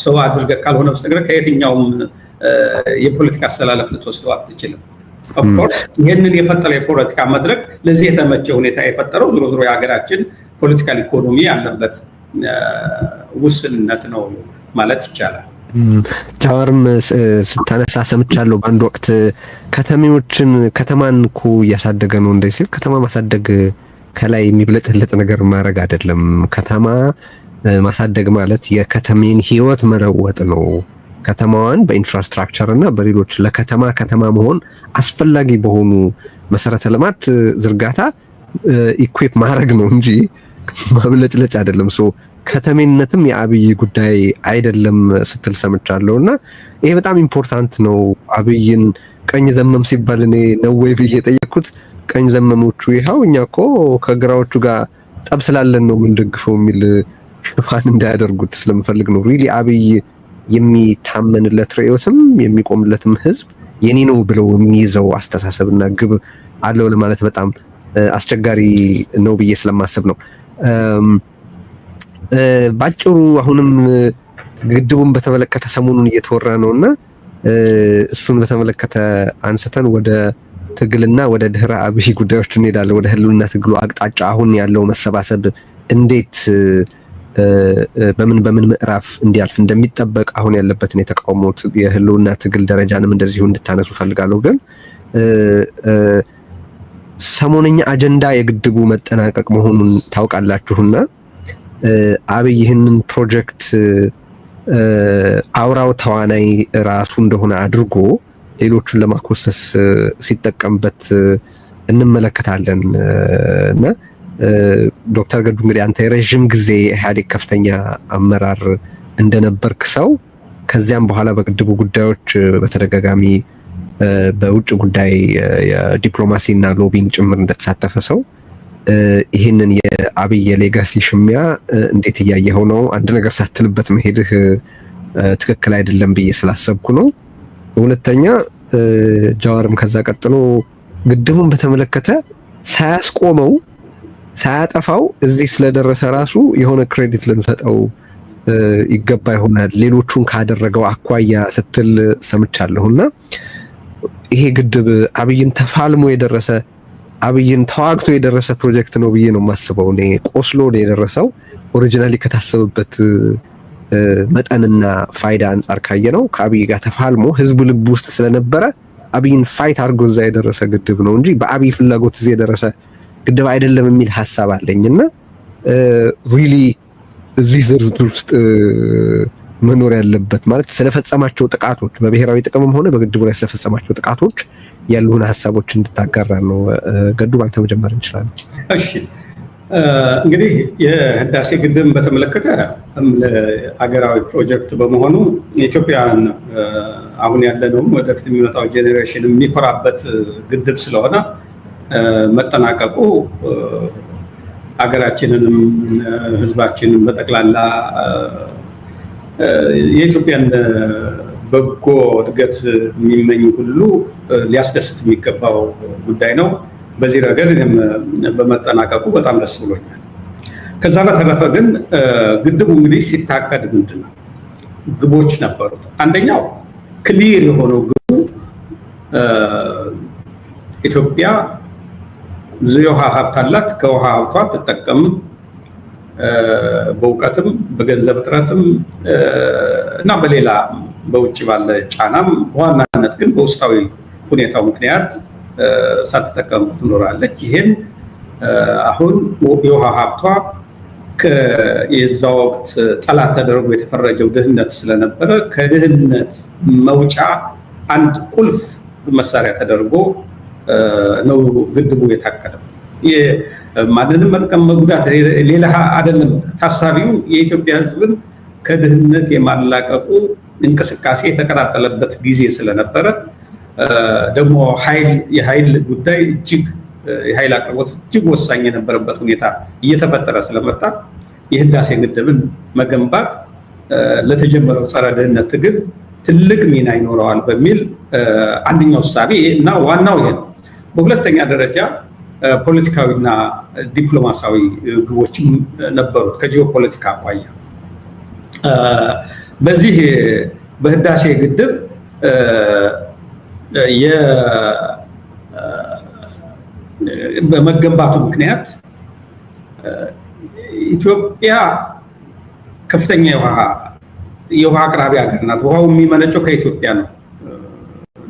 Speaker 3: ሰው አድርገህ ካልሆነ በስተቀር ከየትኛውም የፖለቲካ አስተላለፍ ልትወስደው አትችልም። ኦፍ ኮርስ ይሄንን የፈጠረው የፖለቲካ መድረክ ለዚህ የተመቸ ሁኔታ የፈጠረው ዞሮ ዞሮ የሀገራችን ፖለቲካል ኢኮኖሚ ያለበት ውስንነት ነው ማለት ይቻላል።
Speaker 1: ጃዋርም ስታነሳ ሰምቻለሁ በአንድ ወቅት ከተማን እኮ እያሳደገ ነው እንደዚህ ሲል ከተማ ማሳደግ ከላይ የሚብለጥልጥ ነገር ማድረግ አይደለም። ከተማ ማሳደግ ማለት የከተሜን ህይወት መለወጥ ነው። ከተማዋን በኢንፍራስትራክቸር እና በሌሎች ለከተማ መሆን አስፈላጊ በሆኑ መሰረተ ልማት ዝርጋታ ኢኩዊፕ ማድረግ ነው እንጂ ማብለጭለጭ አይደለም። ከተሜነትም የአብይ ጉዳይ አይደለም ስትል ሰምቻለሁ እና ይሄ በጣም ኢምፖርታንት ነው። አብይን ቀኝ ዘመም ሲባል እኔ ነው ወይ ብዬ ጠየቅኩት። ቀኝ ዘመሞቹ ይኸው እኛ እኮ ከግራዎቹ ጋር ጠብ ስላለን ነው የምንደግፈው የሚል ሽፋን እንዳያደርጉት ስለምፈልግ ነው። ሪሊ አብይ የሚታመንለት ርዕዮትም የሚቆምለትም ህዝብ የኔ ነው ብለው የሚይዘው አስተሳሰብና ግብ አለው ለማለት በጣም አስቸጋሪ ነው ብዬ ስለማስብ ነው። ባጭሩ አሁንም ግድቡን በተመለከተ ሰሞኑን እየተወራ ነውና እሱን በተመለከተ አንስተን ወደ ትግልና ወደ ድህረ አብይ ጉዳዮች እንሄዳለን። ወደ ህልውና ትግሉ አቅጣጫ አሁን ያለው መሰባሰብ እንዴት በምን ምዕራፍ እንዲያልፍ እንደሚጠበቅ አሁን ያለበትን የተቃውሞ የህልውና ትግል ደረጃንም እንደዚሁ እንድታነሱ ፈልጋለሁ። ግን ሰሞነኛ አጀንዳ የግድቡ መጠናቀቅ መሆኑን ታውቃላችሁና አብይ ይህንን ፕሮጀክት አውራው ተዋናይ ራሱ እንደሆነ አድርጎ ሌሎቹን ለማኮሰስ ሲጠቀምበት እንመለከታለን እና ዶክተር ገዱ እንግዲህ አንተ የረዥም ጊዜ ኢህአዴግ ከፍተኛ አመራር እንደነበርክ ሰው ከዚያም በኋላ በግድቡ ጉዳዮች በተደጋጋሚ በውጭ ጉዳይ የዲፕሎማሲ እና ሎቢንግ ጭምር እንደተሳተፈ ሰው ይህንን የአብይ ሌጋሲ ሽሚያ እንዴት እያየኸው ነው? አንድ ነገር ሳትልበት መሄድህ ትክክል አይደለም ብዬ ስላሰብኩ ነው። ሁለተኛ ጃዋርም ከዛ ቀጥሎ ግድቡን በተመለከተ ሳያስቆመው ሳያጠፋው እዚህ ስለደረሰ ራሱ የሆነ ክሬዲት ልንሰጠው ይገባ ይሆናል ሌሎቹን ካደረገው አኳያ ስትል ሰምቻለሁና ይሄ ግድብ አብይን ተፋልሞ የደረሰ አብይን ተዋግቶ የደረሰ ፕሮጀክት ነው ብዬ ነው የማስበው። እኔ ቆስሎ ነው የደረሰው ኦሪጂናሊ ከታሰበበት መጠንና ፋይዳ አንፃር ካየ ነው ከአብይ ጋር ተፋልሞ ህዝቡ ልብ ውስጥ ስለነበረ አብይን ፋይት አድርጎ እዛ የደረሰ ግድብ ነው እንጂ በአብይ ፍላጎት እዚህ የደረሰ ግድብ አይደለም የሚል ሐሳብ አለኝና ሪሊ እዚህ ዝርዝር ውስጥ መኖር ያለበት ማለት ስለፈጸማቸው ጥቃቶች በብሔራዊ ጥቅምም ሆነ በግድቡ ላይ ስለፈጸማቸው ጥቃቶች ያሉን ሐሳቦች እንድታጋራ ነው። ገዱ ባንተ መጀመር እንችላለን።
Speaker 3: እሺ እንግዲህ የህዳሴ ግድብን በተመለከተ አገራዊ ፕሮጀክት በመሆኑ ኢትዮጵያን አሁን ያለነው ወደፊት የሚመጣው ጄኔሬሽን የሚኮራበት ግድብ ስለሆነ መጠናቀቁ አገራችንንም ህዝባችንን በጠቅላላ የኢትዮጵያን በጎ እድገት የሚመኝ ሁሉ ሊያስደስት የሚገባው ጉዳይ ነው። በዚህ ረገድ በመጠናቀቁ በጣም ደስ ብሎኛል። ከዛ በተረፈ ግን ግድቡ እንግዲህ ሲታቀድ ምንድነው ግቦች ነበሩት። አንደኛው ክሊር የሆነው ግቡ ኢትዮጵያ ብዙ የውሃ ሀብት አላት፣ ከውሃ ሀብቷ ትጠቀም በእውቀትም በገንዘብ እጥረትም እና በሌላ በውጭ ባለ ጫናም በዋናነት ግን በውስጣዊ ሁኔታው ምክንያት ሳትጠቀም ትኖራለች። ይሄን አሁን የውሃ ሀብቷ የዛ ወቅት ጠላት ተደርጎ የተፈረጀው ድህነት ስለነበረ ከድህነት መውጫ አንድ ቁልፍ መሳሪያ ተደርጎ ነው ግድቡ የታቀደው። ማንንም መጥቀም መጉዳት ሌላ አይደለም። ታሳቢው የኢትዮጵያ ሕዝብን ከድህነት የማላቀቁ እንቅስቃሴ የተቀጣጠለበት ጊዜ ስለነበረ ደግሞ የኃይል ጉዳይ እጅግ የኃይል አቅርቦት እጅግ ወሳኝ የነበረበት ሁኔታ እየተፈጠረ ስለመጣ የህዳሴ ግድብን መገንባት ለተጀመረው ጸረ ድህነት ትግል ትልቅ ሚና ይኖረዋል በሚል አንደኛው እሳቤ እና ዋናው ይሄ ነው። በሁለተኛ ደረጃ ፖለቲካዊና ዲፕሎማሲያዊ ግቦችም ነበሩት ከጂኦፖለቲካ አኳያ። በዚህ በህዳሴ ግድብ በመገንባቱ ምክንያት ኢትዮጵያ ከፍተኛ የውሃ አቅራቢ ሀገር ናት። ውሃው የሚመነጨው ከኢትዮጵያ ነው።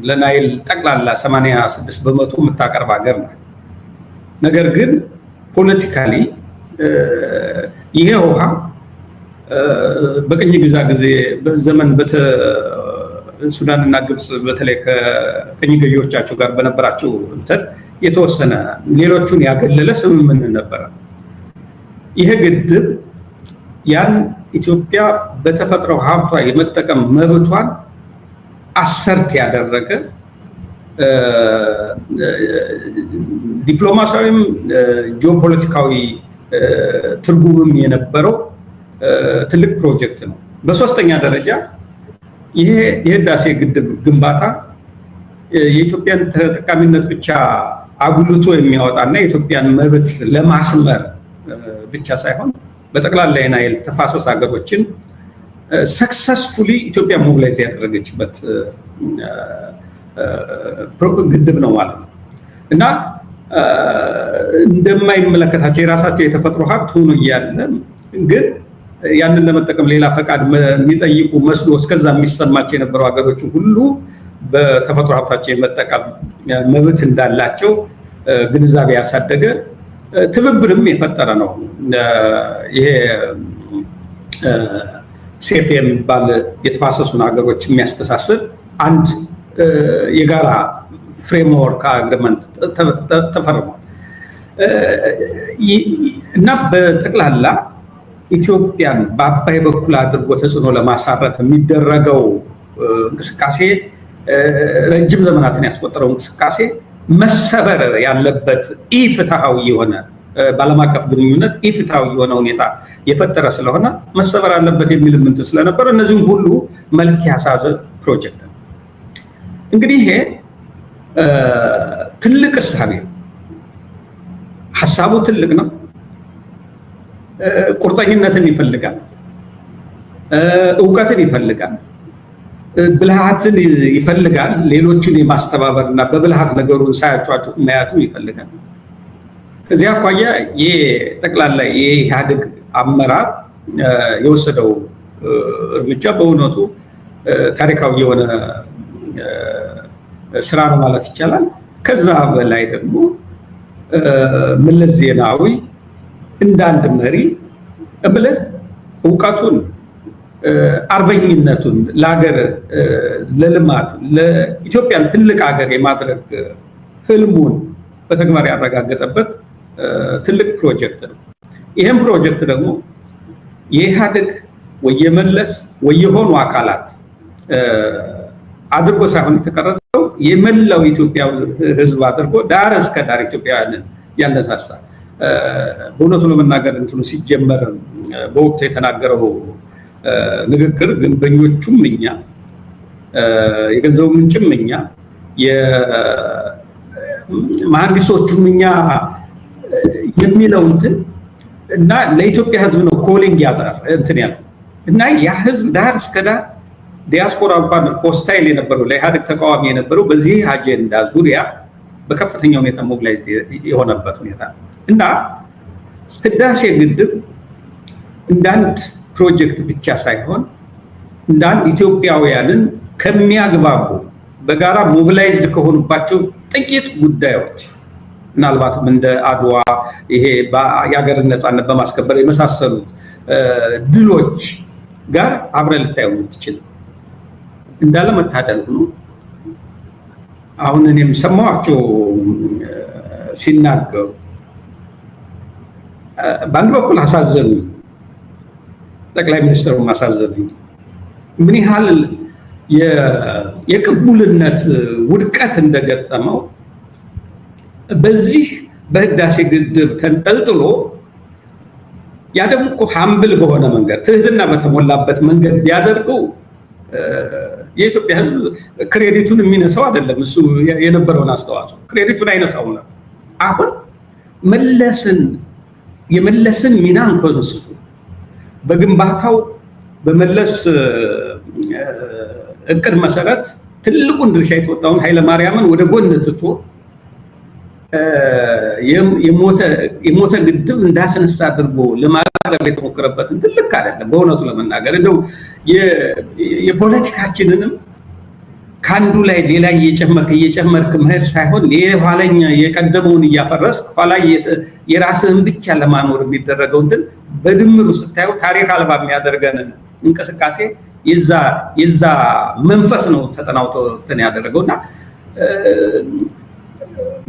Speaker 3: ለናይል ጠቅላላ 86% የምታቀርብ ሀገር ናት። ነገር ግን ፖለቲካሊ ይሄ ውሃ በቅኝ ግዛት ጊዜ ዘመን ሱዳንና ግብጽ በተለይ ከቅኝ ገዢዎቻቸው ጋር በነበራቸው የተወሰነ ሌሎቹን ያገለለ ስምምነት ነበረ። ይሄ ግድብ ያን ኢትዮጵያ በተፈጥሮ ሀብቷ የመጠቀም መብቷን አሰርት ያደረገ ዲፕሎማሲያዊም ጂኦፖለቲካዊ ትርጉምም የነበረው ትልቅ ፕሮጀክት ነው። በሶስተኛ ደረጃ ይሄ የህዳሴ ግድብ ግንባታ የኢትዮጵያን ተጠቃሚነት ብቻ አጉልቶ የሚያወጣና የኢትዮጵያን መብት ለማስመር ብቻ ሳይሆን በጠቅላላ የናይል ተፋሰስ ሀገሮችን ሰክሰስፉሊ ኢትዮጵያ ሞቢላይዝ ያደረገችበት ግድብ ነው ማለት ነው እና እንደማይመለከታቸው የራሳቸው የተፈጥሮ ሀብት ሆኖ እያለ ግን ያንን ለመጠቀም ሌላ ፈቃድ የሚጠይቁ መስሎ እስከዛ የሚሰማቸው የነበሩ ሀገሮች ሁሉ በተፈጥሮ ሀብታቸው የመጠቀም መብት እንዳላቸው ግንዛቤ ያሳደገ ትብብርም የፈጠረ ነው። ይሄ ሴፍ የሚባል የተፋሰሱን ሀገሮች የሚያስተሳስር አንድ የጋራ ፍሬምወርክ አግሪመንት ተፈርሟል እና በጠቅላላ ኢትዮጵያን በአባይ በኩል አድርጎ ተጽዕኖ ለማሳረፍ የሚደረገው እንቅስቃሴ ረጅም ዘመናትን ያስቆጠረው እንቅስቃሴ መሰበር ያለበት ኢፍትሃዊ የሆነ በዓለም አቀፍ ግንኙነት ኢፍትሃዊ የሆነ ሁኔታ የፈጠረ ስለሆነ መሰበር አለበት የሚል ምንት ስለነበረ እነዚህም ሁሉ መልክ ያሳዘ ፕሮጀክት ነው። እንግዲህ ይሄ ትልቅ እሳቤ ሐሳቡ ትልቅ ነው። ቁርጠኝነትን ይፈልጋል፣ ዕውቀትን ይፈልጋል፣ ብልሃትን ይፈልጋል። ሌሎችን የማስተባበርና በብልሃት ነገሩን ሳያጫጩ መያዝም ይፈልጋል። ከዚያ አኳያ የጠቅላላ የኢህአዴግ አመራር የወሰደው እርምጃ በእውነቱ ታሪካዊ የሆነ ስራ ነው ማለት ይቻላል። ከዛ በላይ ደግሞ መለስ ዜናዊ እንዳንድ መሪ ብለህ ዕውቀቱን አርበኝነቱን ለሀገር ለልማት ለኢትዮጵያን ትልቅ ሀገር የማድረግ ህልሙን በተግባር ያረጋገጠበት ትልቅ ፕሮጀክት ነው። ይህም ፕሮጀክት ደግሞ የኢህአዴግ ወየመለስ ወየሆኑ አካላት አድርጎ ሳይሆን የተቀረጸው የመላው ኢትዮጵያ ህዝብ አድርጎ ዳር እስከ ዳር ኢትዮጵያውያንን ያነሳሳ። በእውነቱ ለመናገር እንትኑ ሲጀመር በወቅቱ የተናገረው ንግግር ግንበኞቹም እኛ፣ የገንዘቡ ምንጭም እኛ፣ የመሐንዲሶቹም እኛ የሚለው እንትን እና ለኢትዮጵያ ህዝብ ነው ኮሊንግ ያጠር እንትን ያለው እና ያ ህዝብ ዳር እስከ ዳር ዲያስፖራ እንኳን ሆስታይል የነበረው ለኢህአዴግ ተቃዋሚ የነበረው በዚህ አጀንዳ ዙሪያ በከፍተኛ ሁኔታ ሞቢላይዝ የሆነበት ሁኔታ እና ህዳሴ ግድብ እንዳንድ ፕሮጀክት ብቻ ሳይሆን እንዳንድ ኢትዮጵያውያንን ከሚያግባቡ በጋራ ሞቢላይዝድ ከሆኑባቸው ጥቂት ጉዳዮች ምናልባትም እንደ አድዋ ይሄ የሀገርን ነፃነት በማስከበር የመሳሰሉት ድሎች ጋር አብረ ልታየው የምትችል እንዳለ መታደል ሆኖ አሁን እኔም ሰማኋቸው ሲናገሩ በአንድ በኩል አሳዘኑኝ፣ ጠቅላይ ሚኒስትሩ አሳዘኑኝ። ምን ያህል የቅቡልነት ውድቀት እንደገጠመው በዚህ በህዳሴ ግድብ ተንጠልጥሎ ያ ደግሞ እኮ ሀምብል በሆነ መንገድ ትህትና በተሞላበት መንገድ ቢያደርገው የኢትዮጵያ ህዝብ ክሬዲቱን የሚነሳው አይደለም። እሱ የነበረውን አስተዋጽኦ ክሬዲቱን አይነሳው ነው። አሁን የመለስን ሚና እንኮንስሱ በግንባታው በመለስ እቅድ መሰረት ትልቁን ድርሻ የተወጣውን ኃይለማርያምን ወደ ጎን ትቶ የሞተ ግድብ እንዳስነሳ አድርጎ ለማቅረብ የተሞከረበትን ትልቅ አይደለም። በእውነቱ ለመናገር እንደው የፖለቲካችንንም ከአንዱ ላይ ሌላ እየጨመርክ መሄድ ሳይሆን የኋለኛ የቀደመውን እያፈረስክ ኋላ የራስህን ብቻ ለማኖር የሚደረገው እንትን በድምሩ ስታየው ታሪክ አልባ የሚያደርገንን እንቅስቃሴ የዛ መንፈስ ነው ተጠናውቶ እንትን ያደረገውና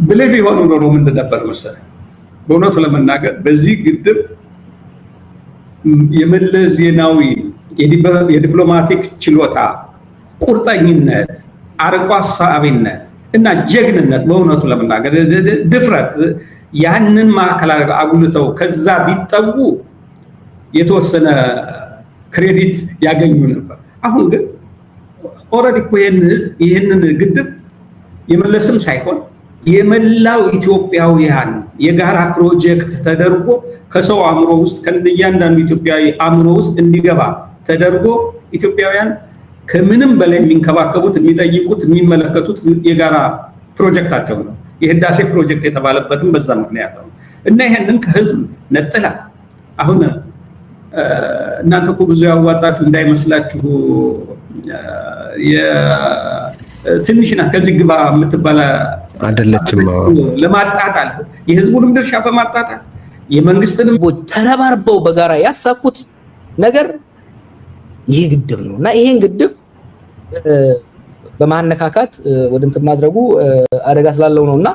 Speaker 3: ብለህ ቢሆን ኖሮ ምንድን ነበር መሰለህ? በእውነቱ ለመናገር በዚህ ግድብ የመለስ ዜናዊ የዲፕሎማቲክ ችሎታ፣ ቁርጠኝነት፣ አርቆ አሳቢነት እና ጀግንነት በእውነቱ ለመናገር ድፍረት ያንን ማዕከል አጉልተው ከዛ ቢጠጉ የተወሰነ ክሬዲት ያገኙ ነበር። አሁን ግን ኦልሬዲ እኮ ይህንን ግድብ የመለስም ሳይሆን የመላው ኢትዮጵያውያን የጋራ ፕሮጀክት ተደርጎ ከሰው አእምሮ ውስጥ ከእያንዳንዱ ኢትዮጵያዊ አእምሮ ውስጥ እንዲገባ ተደርጎ ኢትዮጵያውያን ከምንም በላይ የሚንከባከቡት፣ የሚጠይቁት፣ የሚመለከቱት የጋራ ፕሮጀክታቸው ነው። የህዳሴ ፕሮጀክት የተባለበትም በዛ ምክንያት ነው እና ይሄንን ከህዝብ ነጥላ አሁን እናንተ እኮ ብዙ ያዋጣችሁ እንዳይመስላችሁ ትንሽና ከዚህ ግባ የምትባል
Speaker 1: አይደለችም።
Speaker 3: ለማጣጣል የህዝቡንም ድርሻ በማጣጣል የመንግስትንም
Speaker 2: ተረባርበው በጋራ ያሳኩት ነገር ይሄ ግድብ ነው እና ይሄን ግድብ በማነካካት ወደ እንትን ማድረጉ አደጋ ስላለው ነውና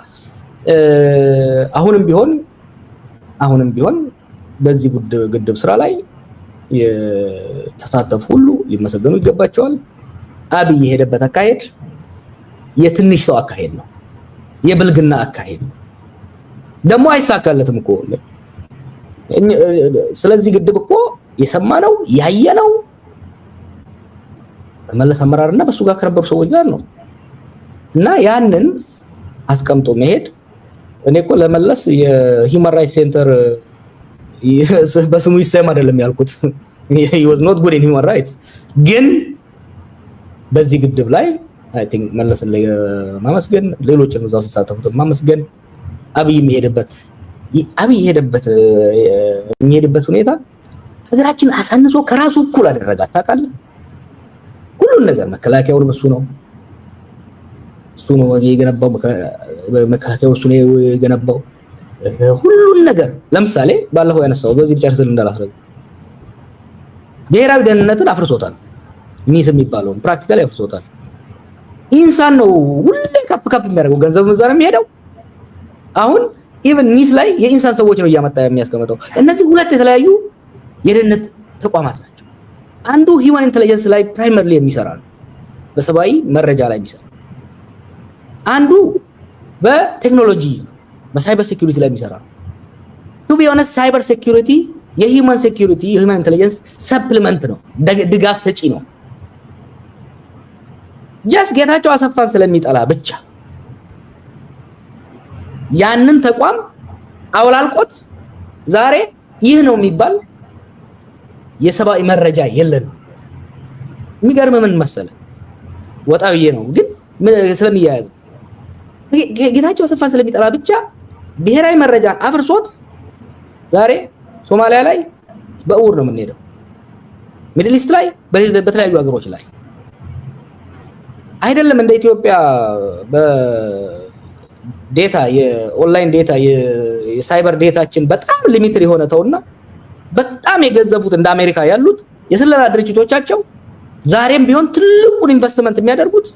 Speaker 2: አሁንም ቢሆን በዚህ ግድብ ስራ ላይ የተሳተፉ ሁሉ ሊመሰገኑ ይገባቸዋል። አብይ የሄደበት አካሄድ የትንሽ ሰው አካሄድ ነው፣ የብልግና አካሄድ ነው። ደግሞ አይሳካለትም እኮ። ስለዚህ ግድብ እኮ የሰማነው ያየነው በመለስ አመራርና በሱ ጋር ከነበሩ ሰዎች ጋር ነው እና ያንን አስቀምጦ መሄድ እኔ እኮ ለመለስ የሂውማን ራይትስ ሴንተር በስሙ ይሰማ አይደለም ያልኩት he was not good in human rights ግን በዚህ ግድብ ላይ አይ ቲንክ መለስን ማመስገን ሌሎችም እዛው ሲሳተፉት ማመስገን አብይ የሚሄድበት ሁኔታ ሀገራችን አሳንሶ ከራሱ እኩል አደረጋት ታውቃለህ ሁሉን ነገር መከላከያውን እሱ ነው የገነባው መከላከያው እሱ ነው የገነባው ሁሉን ነገር ለምሳሌ ባለፈው ያነሳው በዚህ ጨርሰን እንዳላስረዘ ብሔራዊ ደህንነትን አፍርሶታል ኒስ የሚባለው ፕራክቲካሊ አፍርሶታል ኢንሳን ነው ሁሌ ከፍ የሚያደርገው ገንዘብ መዛር የሚሄደው አሁን ኢቭን ኒስ ላይ የኢንሳን ሰዎች ነው እያመጣ የሚያስቀምጠው እነዚህ ሁለት የተለያዩ የደህንነት ተቋማት ናቸው አንዱ ሂውማን ኢንተለጀንስ ላይ ፕራይመሪሊ የሚሰራ ነው በሰባዊ መረጃ ላይ የሚሰራ አንዱ በቴክኖሎጂ በሳይበር ሴኩሪቲ ላይ የሚሰራ ነው ቱ ቢ ኦነስት ሳይበር ሴኩሪቲ የሂውማን ሴኩሪቲ የሂውማን ኢንተለጀንስ ሰፕሊመንት ነው ድጋፍ ሰጪ ነው ጀስት ጌታቸው አሰፋን ስለሚጠላ ብቻ ያንን ተቋም አውላልቆት ዛሬ ይህ ነው የሚባል የሰባዊ መረጃ የለንም የሚገርም ምን መሰለ ወጣውዬ ነው ግን ስለሚያያዝ ጌታቸው አሰፋን ስለሚጠላ ብቻ ብሔራዊ መረጃ አፍርሶት ዛሬ ሶማሊያ ላይ በእውር ነው የምንሄደው ሚድል ኢስት ላይ በተለያዩ ሀገሮች ላይ አይደለም እንደ ኢትዮጵያ በዴታ የኦንላይን ዴታ የሳይበር ዴታችን በጣም ሊሚትድ የሆነ ተውና በጣም የገዘፉት እንደ አሜሪካ ያሉት የስለላ ድርጅቶቻቸው ዛሬም ቢሆን ትልቁን ኢንቨስትመንት የሚያደርጉት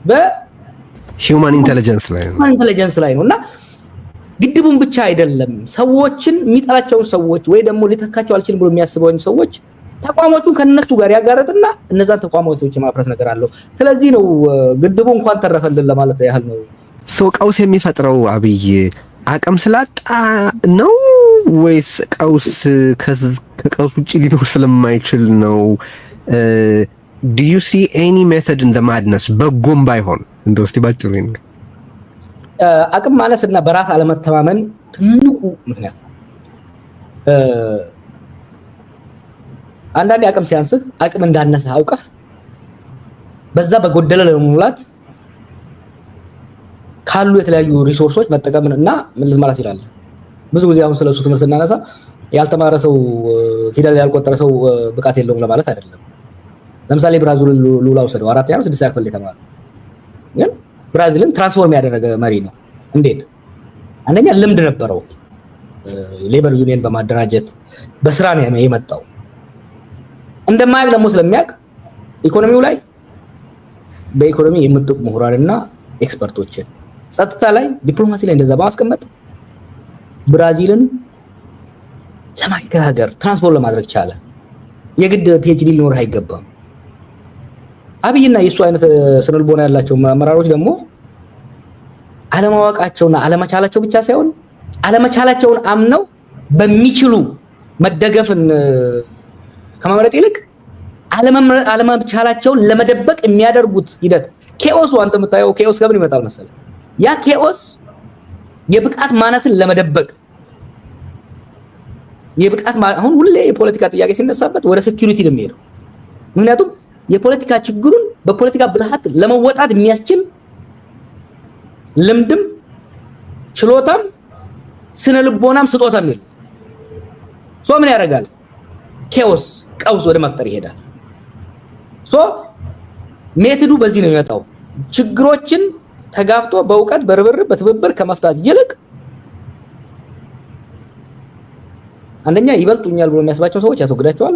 Speaker 1: በሂውማን ኢንተለጀንስ ላይ ነውና ግድቡን ብቻ አይደለም ሰዎችን የሚጠላቸውን ሰዎች ወይ ደግሞ ሊተካቸው አልችልም ብሎ የሚያስበውን ሰዎች ተቋሞቹን ከነሱ ጋር ያጋረጥና እነዛን ተቋሞች ማፍረስ ነገር አለው ስለዚህ ነው ግድቡ እንኳን ተረፈልን ለማለት ያህል ነው ቀውስ የሚፈጥረው አብይ አቅም ስላጣ ነው ወይስ ቀውስ ከቀውስ ውጪ ሊኖር ስለማይችል ነው do you see any method in the madness በጎም ባይሆን እንደው እስቲ ባጭሩ ይንገ
Speaker 2: አቅም ማነስና በራስ አለመተማመን ትልቁ ምክንያት አንዳንዴ አቅም ሲያንስህ አቅም እንዳነሰ አውቀህ በዛ በጎደለ ለመሙላት ካሉ የተለያዩ ሪሶርሶች መጠቀምና ምን ማለት ይላል ብዙ ጊዜ አሁን ስለሱ ትምህርት እናነሳ ያልተማረ ሰው ፊደል ያልቆጠረ ሰው ብቃት የለውም ለማለት አይደለም ለምሳሌ ብራዚል ሉላ ወሰደው 4ኛ ነው 6ኛ ክፍል የተማረ ግን ብራዚልን ትራንስፎርም ያደረገ መሪ ነው እንዴት አንደኛ ልምድ ነበረው ሌበር ዩኒየን በማደራጀት በስራ ነው የመጣው እንደማያውቅ ደግሞ ስለሚያውቅ ኢኮኖሚው ላይ በኢኮኖሚ የምትጠቁ ምሁራንና ኤክስፐርቶችን ጸጥታ ላይ ዲፕሎማሲ ላይ እንደዛ በማስቀመጥ ብራዚልን ለማሻገር ትራንስፎርም ለማድረግ ቻለ የግድ ፒኤችዲ ሊኖር አይገባም አብይና የሱ አይነት ስነልቦና ያላቸው አመራሮች ደግሞ አለማወቃቸውና አለመቻላቸው ብቻ ሳይሆን አለመቻላቸውን አምነው በሚችሉ መደገፍን ከመመረጥ ይልቅ አለመቻላቸውን ለመደበቅ የሚያደርጉት ሂደት ኬኦስ አንተ የምታየው ኬኦስ ከምን ይመጣል መሰለ ያ ኬኦስ የብቃት ማነስን ለመደበቅ የብቃት አሁን ሁሌ የፖለቲካ ጥያቄ ሲነሳበት ወደ ሴኩሪቲ ነው የሚሄደው ምክንያቱም የፖለቲካ ችግሩን በፖለቲካ ብልሃት ለመወጣት የሚያስችል ልምድም ችሎታም ስነልቦናም ስጦታም ይል ምን ያደርጋል ኬኦስ ቀውስ ወደ መፍጠር ይሄዳል ሜቶዱ በዚህ ነው የሚመጣው ችግሮችን ተጋፍቶ በእውቀት በርብርብ በትብብር ከመፍታት ይልቅ አንደኛ ይበልጡኛል ብሎ የሚያስባቸው ሰዎች ያስወግዳቸዋል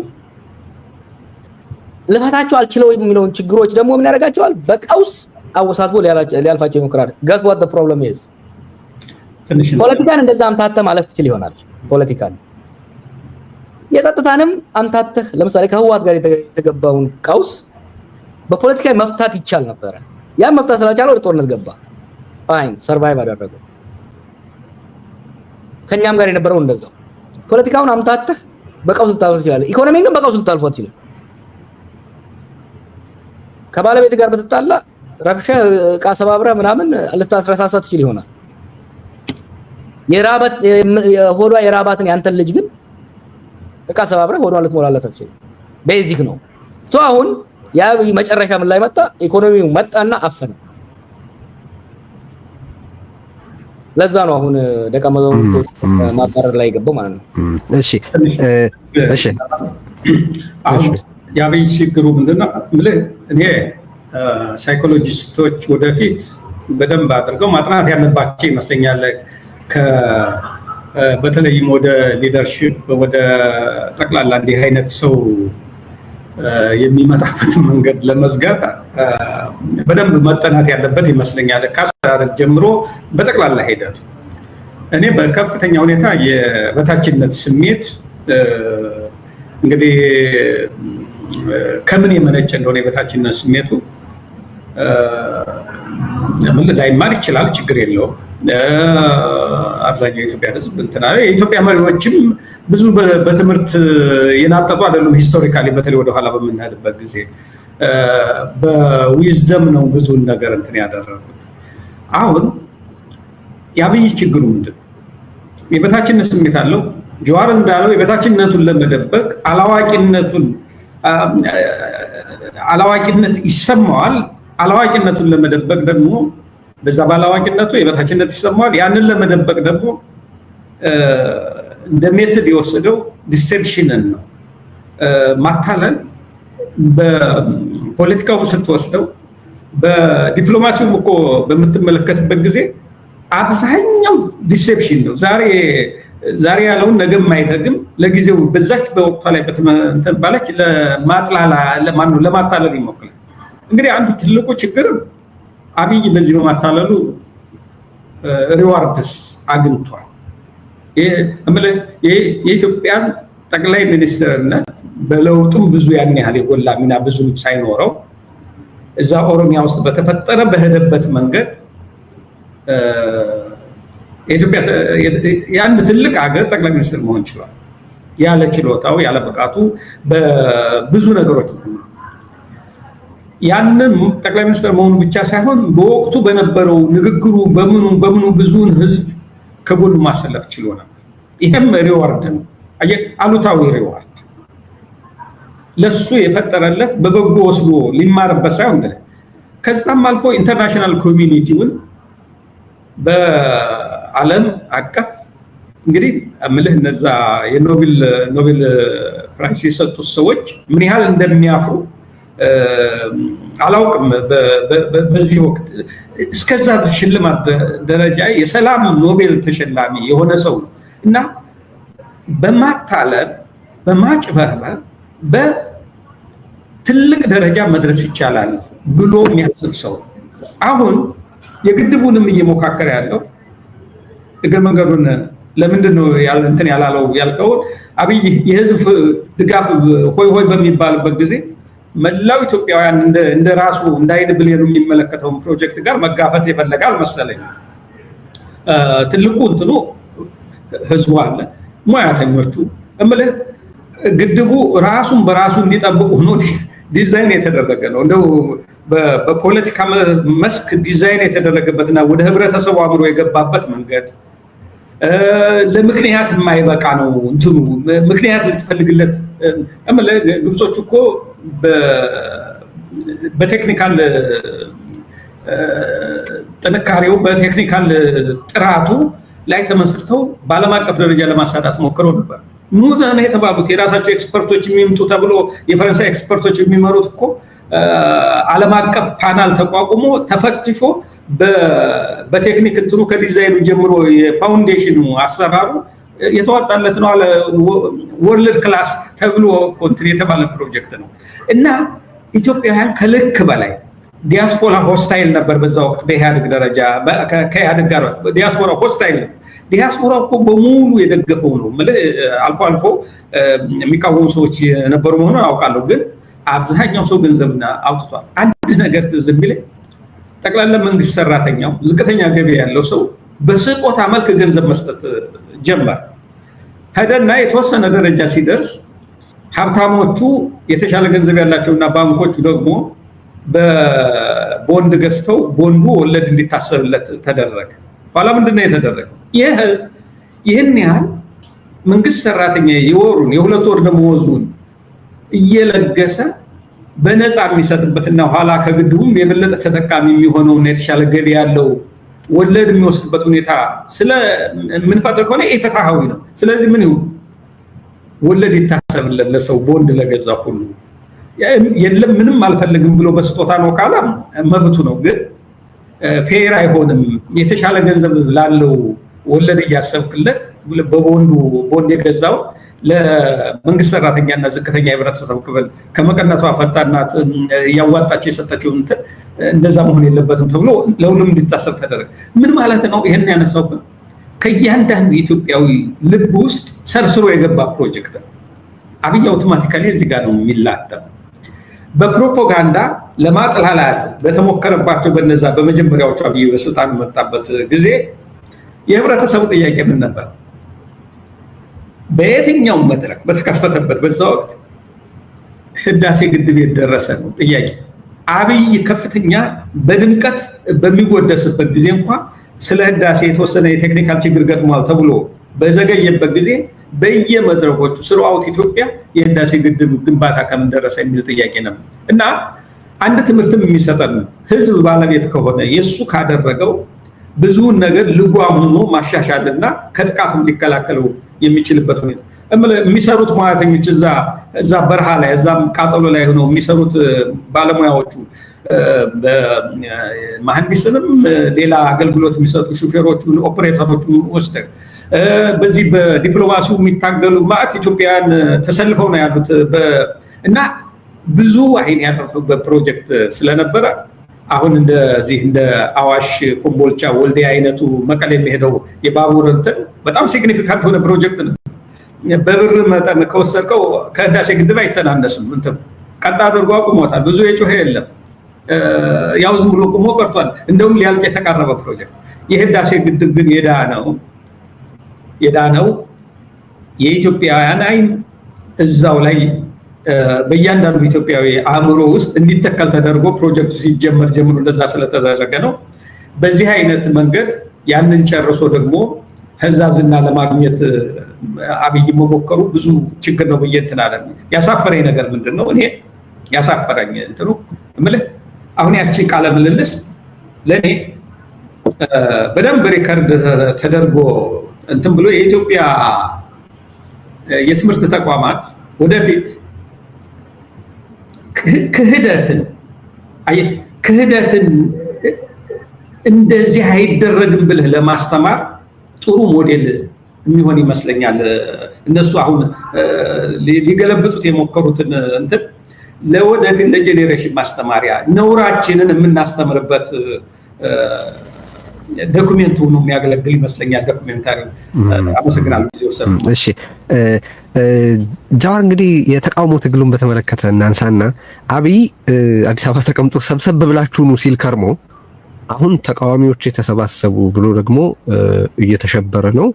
Speaker 2: ለፋታቸው አልችለው የሚለውን ችግሮች ደግሞ ምን ያደርጋቸዋል በቀውስ አወሳስቦ ሊያልፋቸው ይሞክራል guess what the problem is ፖለቲካን እንደዛ አምታተ ማለት ትችል ይሆናል ፖለቲካን የጸጥታንም አምታተህ ለምሳሌ ከህዋት ጋር የተገባውን ቀውስ በፖለቲካ መፍታት ይቻል ነበር ያ መፍታት ስላልቻለ ወደ ጦርነት ገባ ፋይን ሰርቫይቭ አደረገው ከኛም ጋር የነበረው እንደዛው ፖለቲካውን አምታተህ በቀውስ ልታልፈው ይችላል ኢኮኖሚን ግን በቀውስ ልታልፈው ይችላል ከባለቤት ጋር በተጣላ ረብሻ ቃሰባብራ ምናምን ልታስረሳሳት ይችላል ይሆናል ሆዷ የራባትን ያንተን ልጅ ግን እቃ ሰባብረህ ሆዷን ልትሞላለት አትችልም። ቤዚክ ነው። አሁን የአብይ መጨረሻ ምን ላይ መጣ? ኢኮኖሚው መጣና አፈነ። ለዛ ነው አሁን ደቀ መዛሙርቱ ማባረር ላይ ገባው ማለት ነው።
Speaker 1: እሺ
Speaker 3: አሁን የአብይ ችግሩ ምንድነው? እኔ ሳይኮሎጂስቶች ወደፊት በደንብ አድርገው ማጥናት ያለባቸው ይመስለኛል። በተለይም ወደ ሊደርሺፕ ወደ ጠቅላላ እንዲህ አይነት ሰው የሚመጣበት መንገድ ለመዝጋት በደንብ መጠናት ያለበት ይመስለኛል። ከአስተዳደር ጀምሮ በጠቅላላ ሂደቱ እኔ በከፍተኛ ሁኔታ የበታችነት ስሜት እንግዲህ ከምን የመነጨ እንደሆነ የበታችነት ስሜቱ ላይማር ይችላል፣ ችግር የለውም። አብዛኛው የኢትዮጵያ ሕዝብ የኢትዮጵያ መሪዎችም ብዙ በትምህርት የናጠጡ አይደሉም። ሂስቶሪካሊ በተለይ ወደኋላ በምንሄድበት ጊዜ በዊዝደም ነው ብዙን ነገር ያደረጉት። አሁን የአብይ ችግሩ ምንድን ነው? የበታችነት ስሜት አለው። ጀዋር እንዳለው የበታችነቱን ለመደበቅ አላዋቂነት ይሰማዋል። አላዋቂነቱን ለመደበቅ ደግሞ በዛ ባላዋቂነቱ የበታችነት ይሰማዋል። ያንን ለመደበቅ ደግሞ እንደ ሜትድ የወሰደው ዲሴፕሽንን ነው፣ ማታለል። በፖለቲካው ስትወስደው በዲፕሎማሲው እኮ በምትመለከትበት ጊዜ አብዛኛው ዲሴፕሽን ነው። ዛሬ ያለውን ነገ የማይደግም ለጊዜው በዛች በወቅቷ ላይ ባለች ለማታለል ይሞክራል። እንግዲህ አንዱ ትልቁ ችግር አብይ በዚህ በማታለሉ ሪዋርድስ አግኝቷል። የኢትዮጵያን ጠቅላይ ሚኒስትርነት በለውጡም ብዙ ያን ያህል የጎላ ሚና ብዙ ሳይኖረው እዛ ኦሮሚያ ውስጥ በተፈጠረ በሄደበት መንገድ የኢትዮጵያ የአንድ ትልቅ ሀገር ጠቅላይ ሚኒስትር መሆን ችሏል። ያለ ችሎታው ያለ ብቃቱ በብዙ ነገሮች ያንን ጠቅላይ ሚኒስትር መሆኑ ብቻ ሳይሆን በወቅቱ በነበረው ንግግሩ በምኑ ብዙውን ህዝብ ከጎኑ ማሰለፍ ችሎ ነበር። ይሄም ሪዋርድ ነው፣ አሉታዊ ሪዋርድ ለሱ የፈጠረለት በበጎ ወስዶ ሊማርበት ሳይሆን ከዛም አልፎ ኢንተርናሽናል ኮሚኒቲውን በዓለም አቀፍ እንግዲህ እነዛ የኖቤል ፕራይስ የሰጡት ሰዎች ምን ያህል እንደሚያፍሩ አላውቅም። በዚህ ወቅት እስከዛ ሽልማት ደረጃ የሰላም ኖቤል ተሸላሚ የሆነ ሰው ነው እና በማታለል በማጭበርበር በትልቅ ደረጃ መድረስ ይቻላል ብሎ የሚያስብ ሰው አሁን የግድቡንም እየሞካከረ ያለው እግረ መንገዱን ለምንድን ነው ያላለው ያልከው? አብይ የህዝብ ድጋፍ ሆይ ሆይ በሚባልበት ጊዜ መላው ኢትዮጵያውያን እንደ ራሱ እንዳይን ብሌኑ የሚመለከተውን ፕሮጀክት ጋር መጋፈት ይፈልጋል መሰለኝ። ትልቁ ህዝቡ አለ፣ ሙያተኞቹ ግድቡ ራሱን በራሱ እንዲጠብቅ ሆኖ ዲዛይን የተደረገ ነው። እንደው በፖለቲካ መስክ ዲዛይን የተደረገበትና ወደ ህብረተሰቡ አምሮ የገባበት መንገድ ለምክንያት የማይበቃ ነው። ምክንያት ልትፈልግለት ግብጾች እኮ በቴክኒካል ጥንካሬው በቴክኒካል ጥራቱ ላይ ተመስርተው በዓለም አቀፍ ደረጃ ለማሳዳት ሞክረው ነበር። ሙዛና የተባሉት የራሳቸው ኤክስፐርቶች የሚምጡ ተብሎ የፈረንሳይ ኤክስፐርቶች የሚመሩት እኮ ዓለም አቀፍ ፓናል ተቋቁሞ ተፈትሾ በቴክኒክ ከዲዛይኑ ጀምሮ የፋውንዴሽኑ አሰራሩ የተዋጣለት ነው አለ። ወርልድ ክላስ ተብሎ የተባለ ፕሮጀክት ነው እና ኢትዮጵያውያን ከልክ በላይ ዲያስፖራ ሆስታይል ነበር በዛ ወቅት በኢህአዴግ ደረጃ ከኢህአዴግ ጋር ዲያስፖራ ሆስታይል ነው። ዲያስፖራ እኮ በሙሉ የደገፈው ነው። አልፎ አልፎ የሚቃወሙ ሰዎች የነበሩ መሆኑን አውቃለሁ፣ ግን አብዛኛው ሰው ገንዘብና አውጥቷል። አንድ ነገር ትዝ የሚለኝ ጠቅላላ መንግስት ሰራተኛው ዝቅተኛ ገቢ ያለው ሰው በስጦታ መልክ ገንዘብ መስጠት ጀመረ። ሄደና የተወሰነ ደረጃ ሲደርስ ሀብታሞቹ የተሻለ ገንዘብ ያላቸውና ባንኮቹ ደግሞ በቦንድ ገዝተው ቦንዱ ወለድ እንዲታሰብለት ተደረገ። ኋላ ምንድነው የተደረገው? ይህ ህዝብ ይህን ያህል መንግስት ሰራተኛ የወሩን የሁለት ወር ደመወዙን እየለገሰ በነፃ የሚሰጥበትና ኋላ ከግድቡም የበለጠ ተጠቃሚ የሚሆነውና የተሻለ ገቢ ያለው ወለድ የሚወስድበት ሁኔታ ስለምንፈጥር ከሆነ ኢፍትሃዊ ነው። ስለዚህ ምን ይሁን ወለድ ይታሰብለት ለሰው ቦንድ ለገዛ ሁሉ የለም ምንም አልፈልግም ብሎ በስጦታ ነው ካለ መብቱ ነው። ግን ፌር አይሆንም። የተሻለ ገንዘብ ላለው ወለድ እያሰብክለት ቦንድ የገዛው ለመንግስት ሰራተኛና ዝቅተኛ የህብረተሰብ ክፍል ከመቀነቷ ፈጣናት ያዋጣች የሰጠችው እንደዛ መሆን የለበትም ተብሎ ለሁሉም እንዲታሰብ ተደረገ። ምን ማለት ነው? ይሄን ያነሳውበት ከእያንዳንዱ ኢትዮጵያዊ ልብ ውስጥ ሰርስሮ የገባ ፕሮጀክት ነው። አብይ አውቶማቲካሊ እዚህ ጋር ነው የሚላተም። በፕሮፓጋንዳ ለማጥላላት በተሞከረባቸው በነዛ በመጀመሪያዎቹ አብይ በስልጣን መጣበት ጊዜ የህብረተሰቡ ጥያቄ ምን ነበር? በየትኛው መድረክ በተከፈተበት በዛ ወቅት ህዳሴ ግድብ የደረሰ ነው ጥያቄ። አብይ ከፍተኛ በድምቀት በሚወደስበት ጊዜ እንኳን ስለ ህዳሴ የተወሰነ የቴክኒካል ችግር ገጥሟል ተብሎ በዘገየበት ጊዜ በየመድረኮቹ ስሩአውት ኢትዮጵያ የህዳሴ ግድብ ግንባታ ከምን ደረሰ የሚል ጥያቄ ነበር እና አንድ ትምህርትም የሚሰጠን ህዝብ ባለቤት ከሆነ የሱ ካደረገው ብዙውን ነገር ልጓም ሆኖ ማሻሻልና ከጥቃቱም ሊከላከለው የሚችልበት ሁኔታ የሚሰሩት ሙያተኞች እዛ በረሃ ላይ እዛም ቃጠሎ ላይ ሆነው የሚሰሩት ባለሙያዎቹ በመሐንዲስንም ሌላ አገልግሎት የሚሰጡ ሹፌሮቹን ኦፕሬተሮቹን ወስደህ በዚህ በዲፕሎማሲው የሚታገሉ ማለት ኢትዮጵያን ተሰልፈው ነው ያሉት እና ብዙ አይን ያረፈበት ፕሮጀክት ስለነበረ አሁን እንደዚህ እንደ አዋሽ ኮምቦልቻ ወልዴ አይነቱ መቀሌ የሚሄደው የባቡር በጣም ሲግኒፊካንት ሆነ ፕሮጀክት ነው። በብር መጠን ከወሰድከው ከህዳሴ ግድብ አይተናነስም። ቀጣ አድርጎ አቁሞታል። ብዙ የጮኸ የለም። ያው ዝም ብሎ ቆሞ ቀርቷል። እንደውም ሊያልቅ የተቃረበ ፕሮጀክት። የህዳሴ ግድብ ግን የዳነው የኢትዮጵያውያን አይን እዛው ላይ በእያንዳንዱ ኢትዮጵያዊ አእምሮ ውስጥ እንዲተከል ተደርጎ ፕሮጀክቱ ሲጀመር ጀምሮ እንደዛ ስለተደረገ ነው። በዚህ አይነት መንገድ ያንን ጨርሶ ደግሞ ህዛዝና ለማግኘት አብይ መሞከሩ ብዙ ችግር ነው ብዬ እንትን አለ። ያሳፈረኝ ነገር ምንድነው? እኔ ያሳፈረኝ እንትኑ እምልህ አሁን ያቺ ቃለ ምልልስ ለኔ በደንብ ሪከርድ ተደርጎ እንትን ብሎ የኢትዮጵያ የትምህርት ተቋማት ወደፊት ክህደትን እንደዚህ አይደረግም ብለህ ለማስተማር ጥሩ ሞዴል የሚሆን ይመስለኛል። እነሱ አሁን ሊገለብጡት የሞከሩትን እንትን ለወደፊት ለጄኔሬሽን ማስተማሪያ ነውራችንን የምናስተምርበት ዶክመንት ሆኖ የሚያገለግል ይመስለኛል። ዶክመንታሪ አመሰግናለሁ ጊዜ ወሰዱ።
Speaker 1: እሺ ጃዋር እንግዲህ የተቃውሞ ትግሉን በተመለከተ እናንሳና አብይ አዲስ አበባ ተቀምጦ ሰብሰብ ብላችሁ ነው ሲል ከርሞ አሁን ተቃዋሚዎች የተሰባሰቡ ብሎ ደግሞ እየተሸበረ ነው።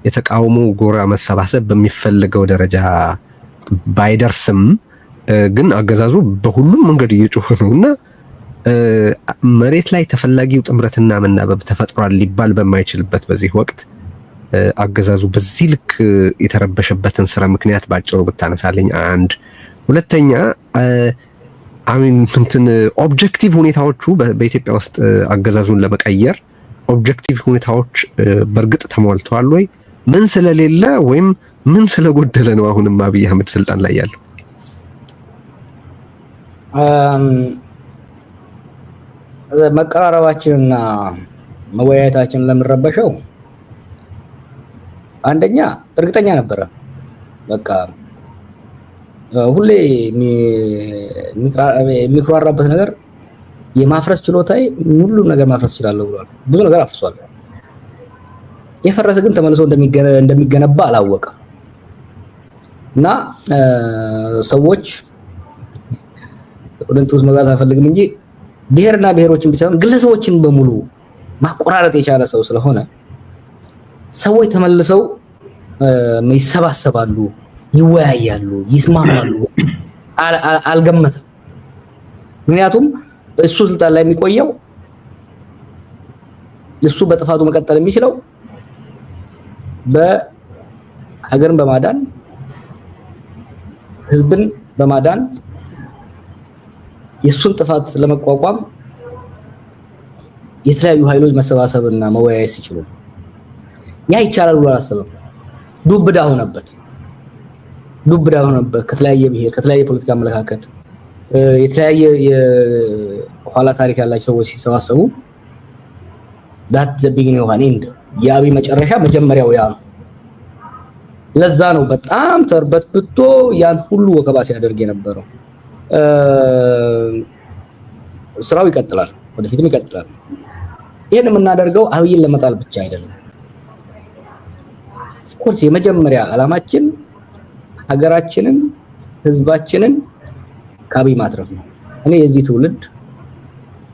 Speaker 1: የተቃውሞ ጎራ መሰባሰብ በሚፈልገው ደረጃ ባይደርስም ግን አገዛዙ በሁሉም መንገድ እየጮኸ ነውና መሬት ላይ ተፈላጊው ጥምረትና መናበብ ተፈጥሯል ሊባል በማይችልበት በዚህ ወቅት አገዛዙ በዚህ ልክ የተረበሸበትን ስራ ምክንያት ባጭሩ ብታነሳለኝ። አንድ ሁለተኛ አሚን እንትን ኦብጀክቲቭ ሁኔታዎቹ በኢትዮጵያ ውስጥ አገዛዙን ለመቀየር ኦብጀክቲቭ ሁኔታዎች በእርግጥ ተሟልተዋል ወይ? ምን ስለሌለ ወይም ምን ስለጎደለ ነው አሁንም አብይ አህመድ ስልጣን ላይ ያለው?
Speaker 2: መቀራረባችንና መወያየታችን ለምንረበሸው አንደኛ እርግጠኛ ነበረ። በቃ ሁሌ የሚኩራራበት ነገር የማፍረስ ችሎታዬ ሁሉ ነገር ማፍረስ ይችላል ብሏል። ብዙ ነገር አፍርሷል። የፈረሰ ግን ተመልሶ እንደሚገነባ አላወቀም እና ሰዎች ወደንቱስ መጋዝ አልፈልግም እንጂ ብሔርና ብሔሮችን ብቻ ግለሰቦችን በሙሉ ማቆራረጥ የቻለ ሰው ስለሆነ ሰዎች ተመልሰው ይሰባሰባሉ፣ ይወያያሉ፣ ይስማማሉ አልገመተም። ምክንያቱም እሱ ስልጣን ላይ የሚቆየው እሱ በጥፋቱ መቀጠል የሚችለው በሀገርን በማዳን ህዝብን በማዳን የሱን ጥፋት ለመቋቋም የተለያዩ ኃይሎች መሰባሰብና መወያየት ሲችሉ ያ ይቻላል ብሎ አላሰበም። ዱብዳ ሆነበት ከተለያየ ብሔር ከተለያየ ፖለቲካ አመለካከት የተለያየ የኋላ ታሪክ ያላቸው ሰዎች ሲሰባሰቡ that the beginning of an end የአብይ መጨረሻ መጀመሪያው ያ ነው። ለዛ ነው በጣም ተርበትብቶ ያን ሁሉ ወከባ ሲያደርግ የነበረው። ስራው ይቀጥላል፣ ወደፊትም ይቀጥላል። ይሄን የምናደርገው አብይን ለመጣል ብቻ አይደለም። ኮርስ የመጀመሪያ አላማችን ሀገራችንን ህዝባችንን ከአብይ ማትረፍ ነው። እኔ የዚህ ትውልድ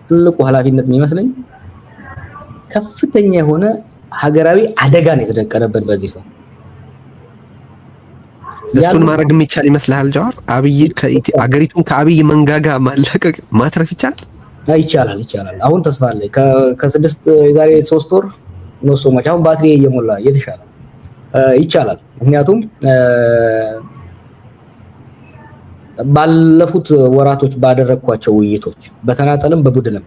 Speaker 2: ትልቁ ኃላፊነት የሚመስለኝ ከፍተኛ የሆነ ሀገራዊ አደጋ ነው የተደቀነበት በዚህ ሰው።
Speaker 1: እሱን ማድረግ የሚቻል ይመስልሃል ጃዋር? አብይ ሀገሪቱን ከአብይ መንጋጋ ማለቀቅ ማትረፍ ይቻላል? ይቻላል። አሁን ተስፋ አለኝ። ከስድስት የዛሬ 3 ወር ነው ሶማች አሁን ባትሪ እየሞላ የተሻለ ይቻላል። ምክንያቱም ባለፉት ወራቶች ባደረኳቸው ውይይቶች በተናጠልም በቡድንም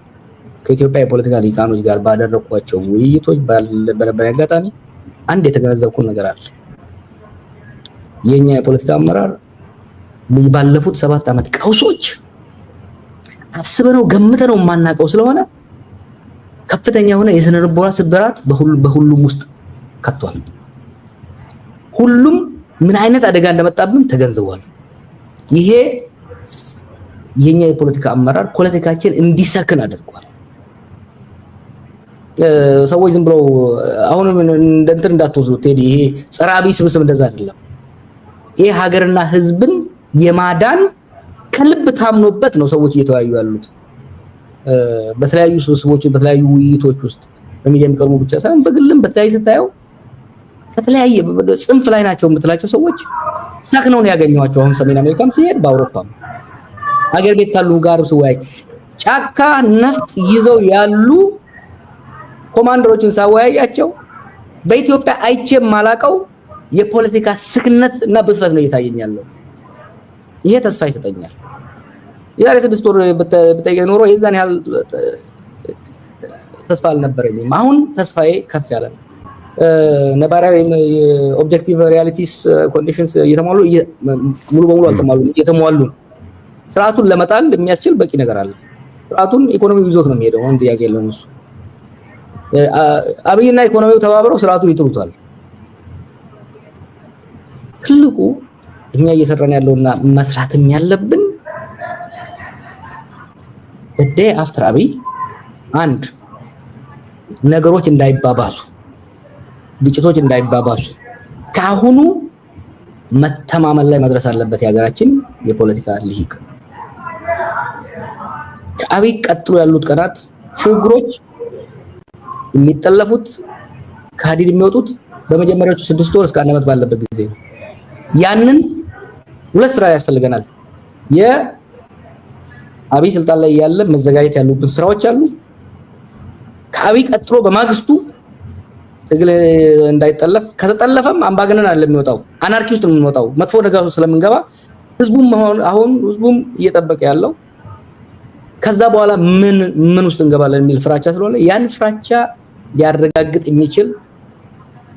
Speaker 1: ከኢትዮጵያ የፖለቲካ ሊቃኖች ጋር ባደረኳቸው ውይይቶች በነበረ አጋጣሚ አንድ የተገነዘብኩት ነገር አለ። የኛ የፖለቲካ አመራር ባለፉት 7 ዓመት ቀውሶች አስበነው ገምተነው ማናቀው ስለሆነ ከፍተኛ የሆነ የስነ ልቦና ስብራት በሁሉም ውስጥ ከቷል። ሁሉም ምን አይነት አደጋ እንደመጣብን ተገንዝቧል። ይሄ የኛ የፖለቲካ አመራር ፖለቲካችን እንዲሰክን አድርጓል። ሰዎች ዝም ብለው አሁን እንትን እንዳትወስዱ ቴዲ፣ ይሄ ጸረ አብይ ስብስብ እንደዛ አይደለም። ይሄ ሀገርና ህዝብን የማዳን ከልብ ታምኖበት ነው ሰዎች እየተወያዩ ያሉት። በተለያዩ ስብስቦች በተለያዩ ውይይቶች ውስጥ በሚዲያ የሚቀርቡ ብቻ ሳይሆን በግልም በተለያየ ስታየው ከተለያየ ጽንፍ ላይ ናቸው የምትላቸው ሰዎች ሳክነው ነው ያገኘዋቸው። አሁን ሰሜን አሜሪካም ሲሄድ በአውሮፓም ሀገር ቤት ካሉ ጋር ሲወያይ ጫካ ነፍጥ ይዘው ያሉ ኮማንደሮችን ሳወያያቸው በኢትዮጵያ አይቼም ማላቀው የፖለቲካ ስክነት እና ብስለት ነው እየታየኛለው። ይሄ ተስፋ ይሰጠኛል። የዛሬ 6 ወር በተጠየቀ ኖሮ የዛን ያህል ተስፋ አልነበረኝም። አሁን ተስፋዬ ከፍ ያለ ነው። ነባራዊ ኦብጀክቲቭ ሪያሊቲስ ኮንዲሽንስ እየተሟሉ ሙሉ በሙሉ አልተሟሉ እየተሟሉ ስርዓቱን ለመጣል የሚያስችል በቂ ነገር አለ። ስርዓቱን ኢኮኖሚው ይዞት ነው የሚሄደው። አንድ ጥያቄ የለውም እሱ። አብይና ኢኮኖሚው ተባብረው ስርዓቱን ይጥሉታል። ትልቁ እኛ እየሰራን ያለውና መስራትም ያለብን day after አብይ አንድ ነገሮች እንዳይባባሱ ግጭቶች እንዳይባባሱ ካሁኑ መተማመን ላይ መድረስ አለበት የሀገራችን የፖለቲካ ልሂቅ። ከአብይ ቀጥሎ ያሉት ቀናት ሽግግሮች የሚጠለፉት ከሀዲድ የሚወጡት በመጀመሪያዎቹ 6 ወር እስከ 1 ዓመት ባለበት ጊዜ ነው። ያንን ሁለት ስራ ያስፈልገናል። የአብይ ስልጣን ላይ ያለ መዘጋጀት ያሉብን ስራዎች አሉ። ከአብይ ቀጥሎ በማግስቱ ትግል እንዳይጠለፍ ከተጠለፈም አምባገነን አይደለም የሚወጣው አናርኪ ውስጥ ነው የሚወጣው። መጥፎ ነገር ስለምንገባ ህዝቡም እየጠበቀ ያለው ከዛ በኋላ ምን ውስጥ እንገባለን የሚል ፍራቻ ስለሆነ ያን ፍራቻ ሊያረጋግጥ የሚችል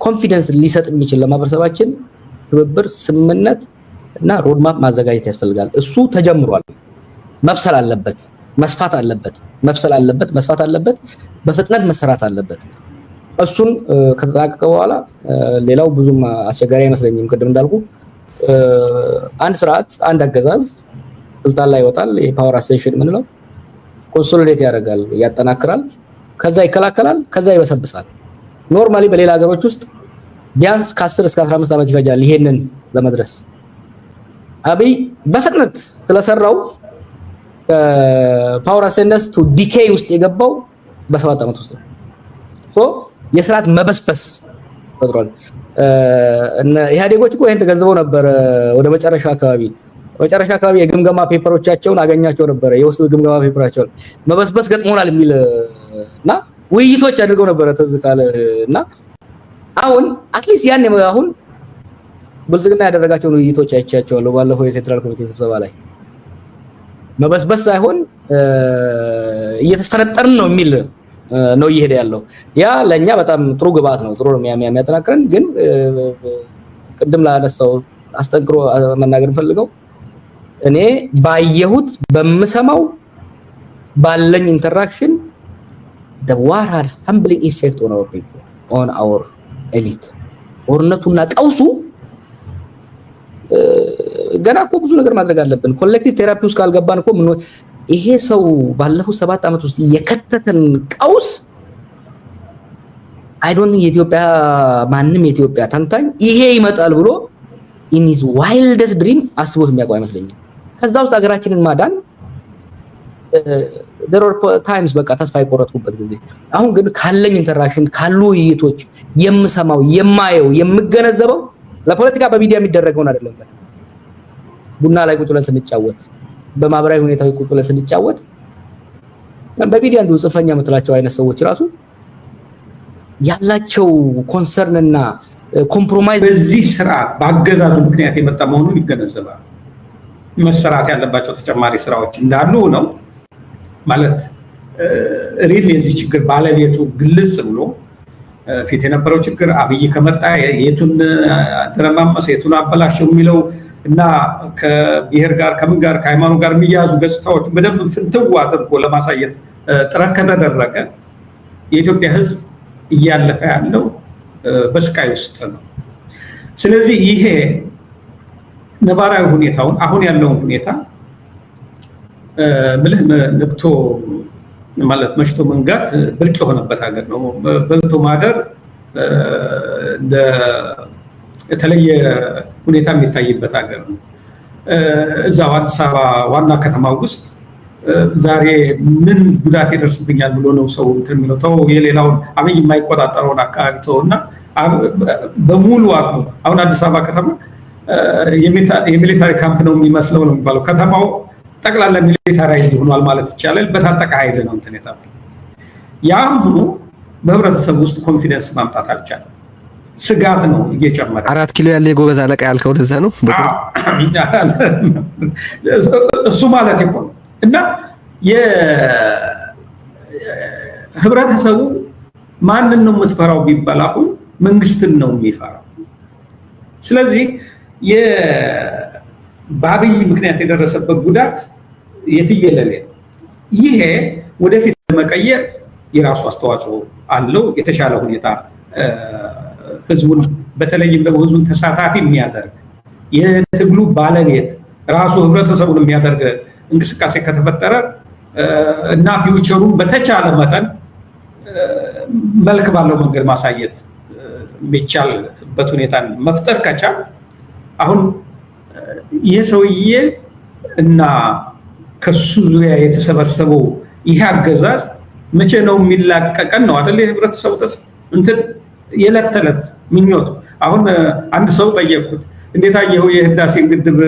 Speaker 1: ኮንፊደንስ ሊሰጥ የሚችል ለማህበረሰባችን ትብብር፣ ስምምነት እና ሮድማፕ ማዘጋጀት ያስፈልጋል። እሱ ተጀምሯል። መብሰል አለበት፣ መስፋት አለበት፣ መብሰል አለበት፣ መስፋት አለበት፣ በፍጥነት መሰራት አለበት። እሱን ከተጠናቀቀ በኋላ ሌላው ብዙም አስቸጋሪ አይመስለኝም። ቅድም እንዳልኩ አንድ ስርዓት አንድ አገዛዝ ስልጣን ላይ ይወጣል። የፓወር አሴንሽን ምንለው ኮንሶሊዴት ያደርጋል፣ ያጠናክራል፣ ከዛ ይከላከላል፣ ከዛ ይበሰብሳል። ኖርማሊ በሌላ ሀገሮች ውስጥ ቢያንስ ከ10 እስከ 15 ዓመት ይፈጃል ይሄንን ለመድረስ። አብይ በፍጥነት ስለሰራው ፓወር አሴንደንስ ቱ ዲኬይ ውስጥ የገባው በ7 ዓመት ውስጥ ነው። የስርዓት መበስበስ ፈጥሯል። ኢህአዴጎች እኮ ይሄን ተገንዝበው ነበር። ወደ መጨረሻ አካባቢ የግምገማ ፔፐሮቻቸውን አገኛቸው ነበር። የውስጥ ግምገማ ፔፐራቸውን መበስበስ ገጥሞናል የሚልና ውይይቶች አድርገው ነበር ተዝካለ እና
Speaker 2: አሁን አትሊስት ያን አሁን ብልጽግና ያደረጋቸውን ውይይቶች አይቻቸዋለሁ ባለፈው የሴንትራል ኮሚቴ ስብሰባ ላይ መበስበስ ሳይሆን እየተፈረጠርን ነው የሚል ነው እየሄደ ያለው ያ ለኛ በጣም ጥሩ ግብአት ነው ጥሩ ነው የሚያጠናክረን ግን ቅድም ላነሳው አስጠንቅሮ መናገር ፈልገው እኔ ባየሁት በመሰማው ባለኝ ኢንተራክሽን the war had humbling effect on our people on our elite ጦርነቱና ቀውሱ ገና እኮ ብዙ ነገር ማድረግ አለብን ኮሌክቲቭ ቴራፒ ውስጥ ካልገባን እኮ ምን ይሄ ሰው ባለፈው 7 አመት ውስጥ የከተተን ቀውስ አይ ዶንት ቲንክ የኢትዮጵያ ማንንም የኢትዮጵያ ተንታኝ ይሄ ይመጣል ብሎ in his wildest dream አስቦት የሚያውቀው አይመስለኝም ከዛ ውስጥ ሀገራችንን ማዳን there are times በቃ ተስፋ የቆረጥኩበት ጊዜ አሁን ግን ካለኝ ኢንተራክሽን ካሉ ውይይቶች የምሰማው የማየው የምገነዘበው ለፖለቲካ በሚዲያ የሚደረገውን አይደለም ቡና ላይ ቁጭ ብለን ስንጫወት በማህበራዊ ሁኔታው ቁጭ ብለን ስንጫወት በሚዲያ እንደው ጽፈኛ መጥላቸው አይነት ሰዎች ራሱ ያላቸው ኮንሰርን እና ኮምፕሮማይዝ
Speaker 3: በዚህ ስርዓት በአገዛዙ ምክንያት የመጣ መሆኑን ይገነዘባል መሰራት ያለባቸው ተጨማሪ ስራዎች እንዳሉ ነው ማለት ሪል የዚህ ችግር ባለቤቱ ግልጽ ብሎ ፊት የነበረው ችግር አብይ ከመጣ የቱን ድረማመስ የቱን አበላሽው የሚለው እና ከብሔር ጋር ከምን ጋር ከሃይማኖት ጋር የሚያዙ ገጽታዎች በደንብ ፍንትው አድርጎ ለማሳየት ጥረት ከተደረገ የኢትዮጵያ ህዝብ እያለፈ ያለው በስቃይ ውስጥ ነው ስለዚህ ይሄ ነባራዊ ሁኔታውን አሁን ያለውን ሁኔታ ምልህ ነብቶ ማለት መሽቶ መንጋት ብርቅ የሆነበት ሀገር ነው በልቶ ማደር እንደ የተለየ ሁኔታ የሚታይበት ሀገር ነው እዛው አዲስ አበባ ዋና ከተማ ውስጥ ዛሬ ምን ጉዳት ይደርስብኛል ብሎ ነው ሰው እንትን የሚለው ተው የሌላውን አብይ የማይቆጣጠረውን አካባቢ ተውና በሙሉ አቅሙ አሁን አዲስ አበባ ከተማ የሚሊታሪ ካምፕ ነው የሚመስለው ነው የሚባለው ከተማው ጠቅላላ ሚሊታራይዝድ ሆኗል ማለት ይቻላል በታጠቀ ኃይል ነው እንትን የታበለ ያም ሆኖ በህብረተሰብ ውስጥ ኮንፊደንስ ማምጣት አልቻለም ስጋት ነው እየጨመረ 4 ኪሎ ያለ የጎበዝ አለቃ ያልከው ለዛ ነው እሱ ማለት ይቆም እና የህብረተሰቡ ማንን ነው የምትፈራው ቢባላው መንግስትን ነው የሚፈራው ስለዚህ የባብይ ምክንያት የደረሰበት ጉዳት የትየለለ ይሄ ወደፊት ለመቀየር የራሱ አስተዋጽኦ አለው የተሻለ ሁኔታ ህዝቡን በተለይም ደግሞ ህዝቡን ተሳታፊ የሚያደርግ የትግሉ ባለቤት ራሱ ህብረተሰቡን የሚያደርግ እንቅስቃሴ ከተፈጠረ እና ፊውቸሩን በተቻለ መጠን መልክ ባለው መንገድ ማሳየት የሚቻልበት ሁኔታ መፍጠር ከቻለ አሁን የሰውዬ እና ከሱ ዙሪያ የተሰበሰበው ይሄ አገዛዝ መቼ ነው የሚላቀቀን ነው አይደል የህብረተሰቡ ተስፋ እንትን የለተለት ምኞት አሁን አንድ ሰው ጠየቁት እንዴት አየው የህዳሴ ግድብ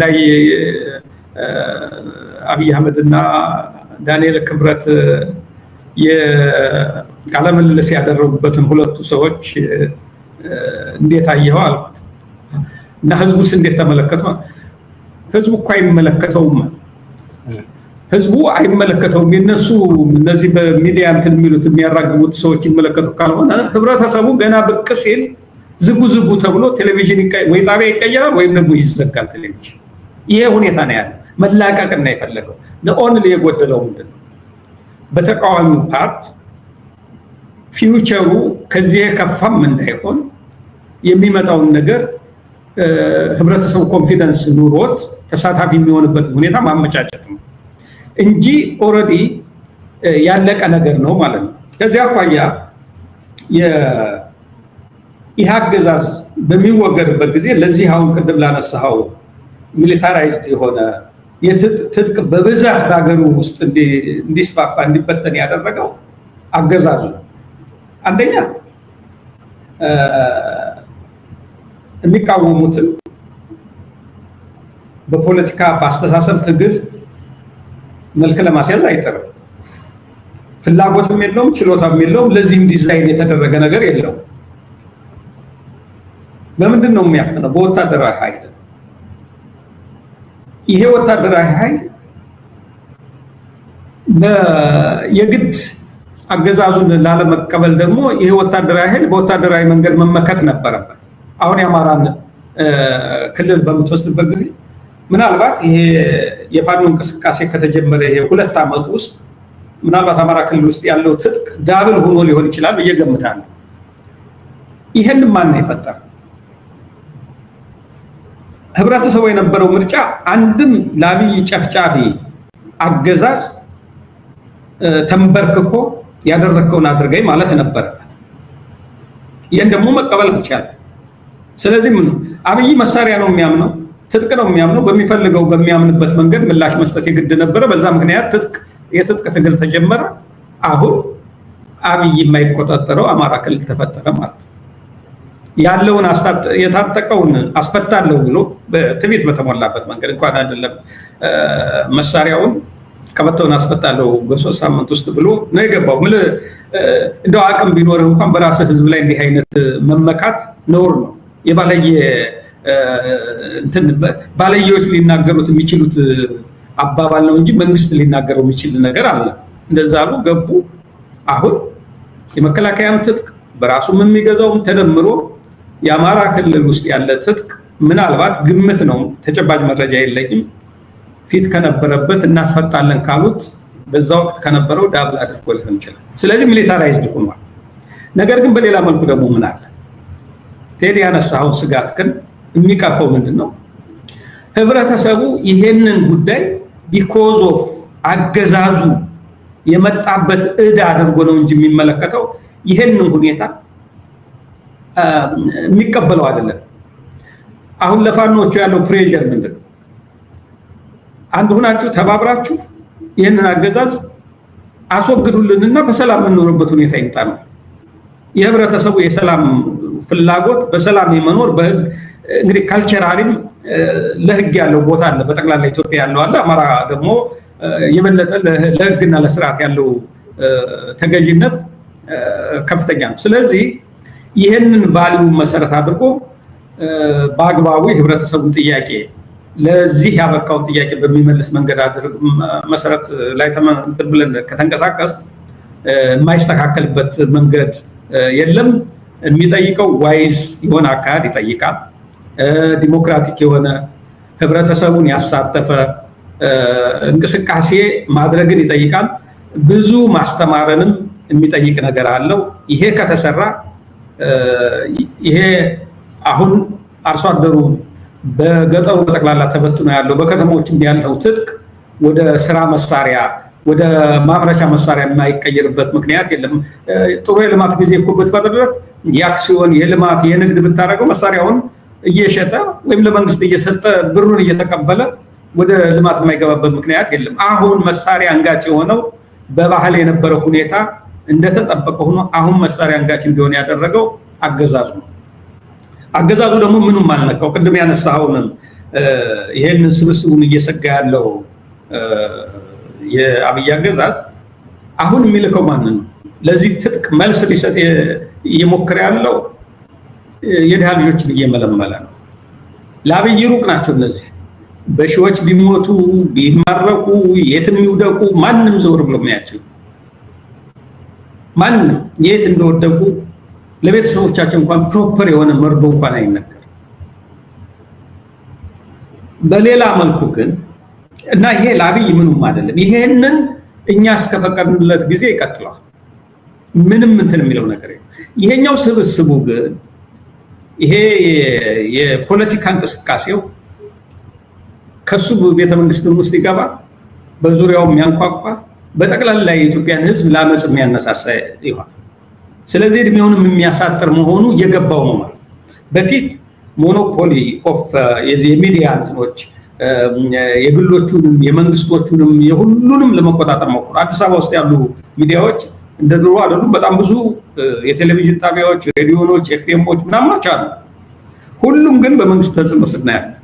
Speaker 3: ላይ አብይ አህመድና ዳንኤል ክብረት የቃለ ምልልስ ያደረጉበትን ሁለቱ ሰዎች እንዴት አየው አልኩት እና ህዝቡስ እንዴት ተመለከተው ህዝቡ እኮ አይመለከተውም ህዝቡ አይመለከተውም የነሱ እነዚህ በሚዲያ እንትን የሚሉት የሚያራግቡት ሰዎች ይመለከቱ ካልሆነ ህብረተሰቡ ገና ብቅ ሲል ዝጉ ተብሎ ቴሌቪዥን ወይ ጣቢያ ይቀየራል ወይም ደግሞ ይዘጋል ቴሌቪዥን ይሄ ሁኔታ ነው ያለው መላቀቅና የፈለገው ለኦንሊ የጎደለው ምንድነው በተቃዋሚው ፓርት ፊውቸሩ ከዚህ ከፋም እንዳይሆን የሚመጣውን ነገር ህብረተሰቡ ኮንፊደንስ ኑሮት ተሳታፊ የሚሆንበት ሁኔታ ማመቻቸት ነው እንጂ ኦሬዲ ያለቀ ነገር ነው ማለት ነው ከዚያ አኳያ ይህ አገዛዝ በሚወገድበት ጊዜ ለዚህ አሁን ቅድም ላነሳው ሚሊታራይዝድ የሆነ የትጥቅ በብዛት በአገሩ ውስጥ እንዲስፋፋ እንዲበተን ያደረገው አገዛዙ አንደኛ የሚቃወሙትን በፖለቲካ በአስተሳሰብ ትግል መልክ ለማስያዝ አይጠርም ፍላጎትም የለውም ችሎታም የለውም ለዚህም ዲዛይን የተደረገ ነገር የለውም በምንድን ነው የሚያፍነው? በወታደራዊ ኃይል። ይሄ ወታደራዊ ኃይል የግድ አገዛዙን ላለመቀበል ደግሞ ይሄ ወታደራዊ ኃይል በወታደራዊ መንገድ መመከት ነበረበት። አሁን የአማራን ክልል በምትወስድበት ጊዜ ምናልባት ይሄ የፋኖ እንቅስቃሴ ከተጀመረ ይሄ 2 ዓመት ውስጥ ምናልባት አማራ ክልል ውስጥ ያለው ትጥቅ ዳብል ሆኖ ሊሆን ይችላል ብዬ እገምታለሁ። ይሄን ማን ነው የፈጠረው? ህብረተሰቡ የነበረው ምርጫ አንድም ለአብይ ጨፍጫፊ አገዛዝ ተንበርክኮ ያደረከውን አድርገኝ ማለት ነበረበት። ይሄን ደግሞ መቀበል አልቻለም። ስለዚህ ምን አብይ መሳሪያ ነው የሚያምነው፣ ትጥቅ ነው የሚያምነው። በሚፈልገው በሚያምንበት መንገድ ምላሽ መስጠት የግድ ነበረ። በዛ ምክንያት የትጥቅ ትግል ተጀመረ። አሁን አብይ የማይቆጣጠረው አማራ ክልል ተፈጠረ ማለት ነው። ያለውን የታጠቀውን አስፈታለሁ ብሎ በትዕቢት በተሞላበት መንገድ እንኳን አይደለም መሳሪያውን ቀበቶውን አስፈታለሁ በ3 ሳምንት ውስጥ ብሎ ነው የገባው። እንደው አቅም ቢኖርህ እንኳን በራስህ ህዝብ ላይ እንዲህ አይነት መመካት ነውር ነው። ባለየዎች ሊናገሩት የሚችሉት አባባል ነው እንጂ መንግስት ሊናገረው የሚችል ነገር አለ። እንደዛ አሉ ገቡ። አሁን የመከላከያም ትጥቅ በራሱም የሚገዛውም ተደምሮ የአማራ ክልል ውስጥ ያለ ትጥቅ ምናልባት ግምት ነው፣ ተጨባጭ መረጃ የለኝም፣ ፊት ከነበረበት እናስፈታለን ካሉት በዛ ወቅት ከነበረው ዳብል አድርጎ ሊሆን ይችላል። ስለዚህ ሚሊታራይዝድ ሆኗል። ነገር ግን በሌላ መልኩ ደግሞ ምን አለ? ቴዲ ያነሳው ስጋት ግን የሚቀርፈው ምንድነው? ህብረተሰቡ ይሄንን ጉዳይ ቢኮዝ ኦፍ አገዛዙ የመጣበት ዕዳ አድርጎ ነው እንጂ የሚመለከተው ይሄንን ሁኔታ የሚቀበለው አይደለም። አሁን ለፋኖቹ ያለው ፕሬሸር ምንድነው? አንድ ሆናችሁ ተባብራችሁ ይሄንን አገዛዝ አስወግዱልንና በሰላም የምንኖርበት ሁኔታ ይምጣ ነው። የህብረተሰቡ የሰላም ፍላጎት በሰላም የመኖር በህግ እንግዲህ ካልቸራሊም ለህግ ያለው ቦታ አለ፣ በጠቅላላ ኢትዮጵያ ያለው አለ። አማራ ደግሞ የበለጠ ለህግና ለስርዓት ያለው ተገዥነት ከፍተኛ ነው። ስለዚህ ይሄንን ቫልዩ መሰረት አድርጎ በአግባቡ የህብረተሰቡን ጥያቄ ለዚህ ያበቃውን ጥያቄ በሚመልስ መንገድ መሰረት ላይ ብለን ከተንቀሳቀስ የማይስተካከልበት መንገድ የለም። የሚጠይቀው ዋይዝ የሆነ አካሄድ ይጠይቃል። ዲሞክራቲክ የሆነ ህብረተሰቡን ያሳተፈ እንቅስቃሴ ማድረግን ይጠይቃል። ብዙ ማስተማረንም የሚጠይቅ ነገር አለው። ይሄ ከተሰራ ይሄ አሁን አርሶ አደሩ በገጠሩ በጠቅላላ ተበትኖ ያለው በከተሞችም ያለው ትጥቅ ወደ ስራ መሳሪያ ወደ ማምረቻ መሳሪያ የማይቀየርበት ምክንያት የለም። ጥሩ የልማት ጊዜ እኮ ብትፈጥርለት የአክሲዮን የልማት የንግድ ብታደርገው መሳሪያውን እየሸጠ ወይም ለመንግስት እየሰጠ ብሩን እየተቀበለ ወደ ልማት የማይገባበት ምክንያት የለም። አሁን መሳሪያ አንጋጭ የሆነው በባህል የነበረው ሁኔታ እንደተጠበቀ ሆኖ አሁን መሳሪያ አንጋጭ እንዲሆን ያደረገው አገዛዙ ነው። አገዛዙ ደግሞ ምንም አልነካው። ቅድም ያነሳውን ይሄንን ስብስቡን እየሰጋ ያለው የአብይ አገዛዝ አሁን የሚልከው ማንን ነው? ለዚህ ትጥቅ መልስ ሊሰጥ እየሞከረ ያለው የድሃ ልጆችን እየመለመለ ነው። ለአብይ ሩቅ ናቸው እነዚህ። በሺዎች ቢሞቱ ቢማረኩ የትም ይውደቁ ማንም ዘውር ብሎ የሚያቸው ማንም የት እንደወደቁ ለቤተሰቦቻቸው እንኳን ፕሮፐር የሆነ መርዶ እንኳን አይነገር። በሌላ መልኩ ግን እና ይሄ ለአብይ ምንም አይደለም። ይሄንን እኛ እስከፈቀድንለት ጊዜ ይቀጥላል። ምንም እንትን የሚለው ነገር የለም። ይሄኛው ስብስቡ ግን ይሄ የፖለቲካ እንቅስቃሴው ከሱ ቤተመንግስት ውስጥ ይገባ፣ በዙሪያው የሚያንኳኳ በጠቅላላ የኢትዮጵያን ሕዝብ ለአመጽ የሚያነሳሳ ይሆናል። ስለዚህ እድሜውንም የሚያሳጥር መሆኑ እየገባው ነው ማለት። በፊት ሞኖፖሊ ኦፍ የሚዲያ እንትኖች የግሎቹንም የመንግስቶቹንም የሁሉንም ለመቆጣጠር ሞክሮ አዲስ አበባ ውስጥ ያሉ ሚዲያዎች እንደ ድሮ አይደሉም። በጣም ብዙ የቴሌቪዥን ጣቢያዎች፣ ሬዲዮኖች፣ ኤፍኤሞች ምናምኖች አሉ። ሁሉም ግን በመንግስት ተጽዕኖ ስር ነው ያሉት።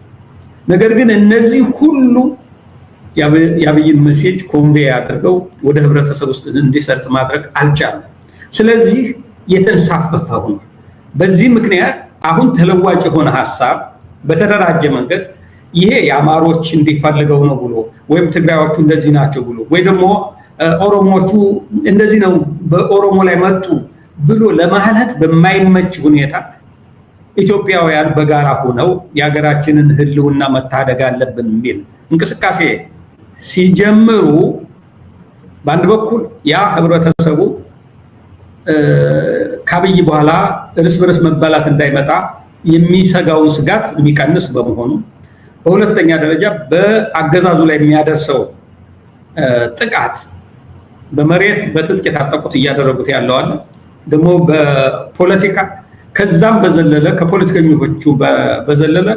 Speaker 3: ነገር ግን እነዚህ ሁሉ የአብይን ሜሴጅ ኮንቬይ አድርገው ወደ ህብረተሰብ ውስጥ እንዲሰርጽ ማድረግ አልቻለም። ስለዚህ የተንሳፈፈ ሆኗል። በዚህ ምክንያት አሁን ተለዋጭ የሆነ ሐሳብ በተደራጀ መንገድ ይሄ የአማሮች እንዲፈልገው ነው ብሎ ወይም ትግራዮቹ እንደዚህ ናቸው ብሎ ወይ ደግሞ ኦሮሞቹ እንደዚህ ነው በኦሮሞ ላይ መጡ ብሎ ለማለት በማይመች ሁኔታ ኢትዮጵያውያን በጋራ ሆነው የሀገራችንን ህልውና መታደግ አለብን የሚል እንቅስቃሴ ሲጀምሩ በአንድ በኩል ያ ህብረተሰቡ ከአብይ በኋላ እርስ በርስ መባላት እንዳይመጣ የሚሰጋውን ስጋት የሚቀንስ በመሆኑ በሁለተኛ ደረጃ በአገዛዙ ላይ የሚያደርሰው ጥቃት በመሬት በትጥቅ የታጠቁት እያደረጉት ያለው አለ ደግሞ በፖለቲካ ከዛም በዘለለ ከፖለቲከኞቹ በዘለለ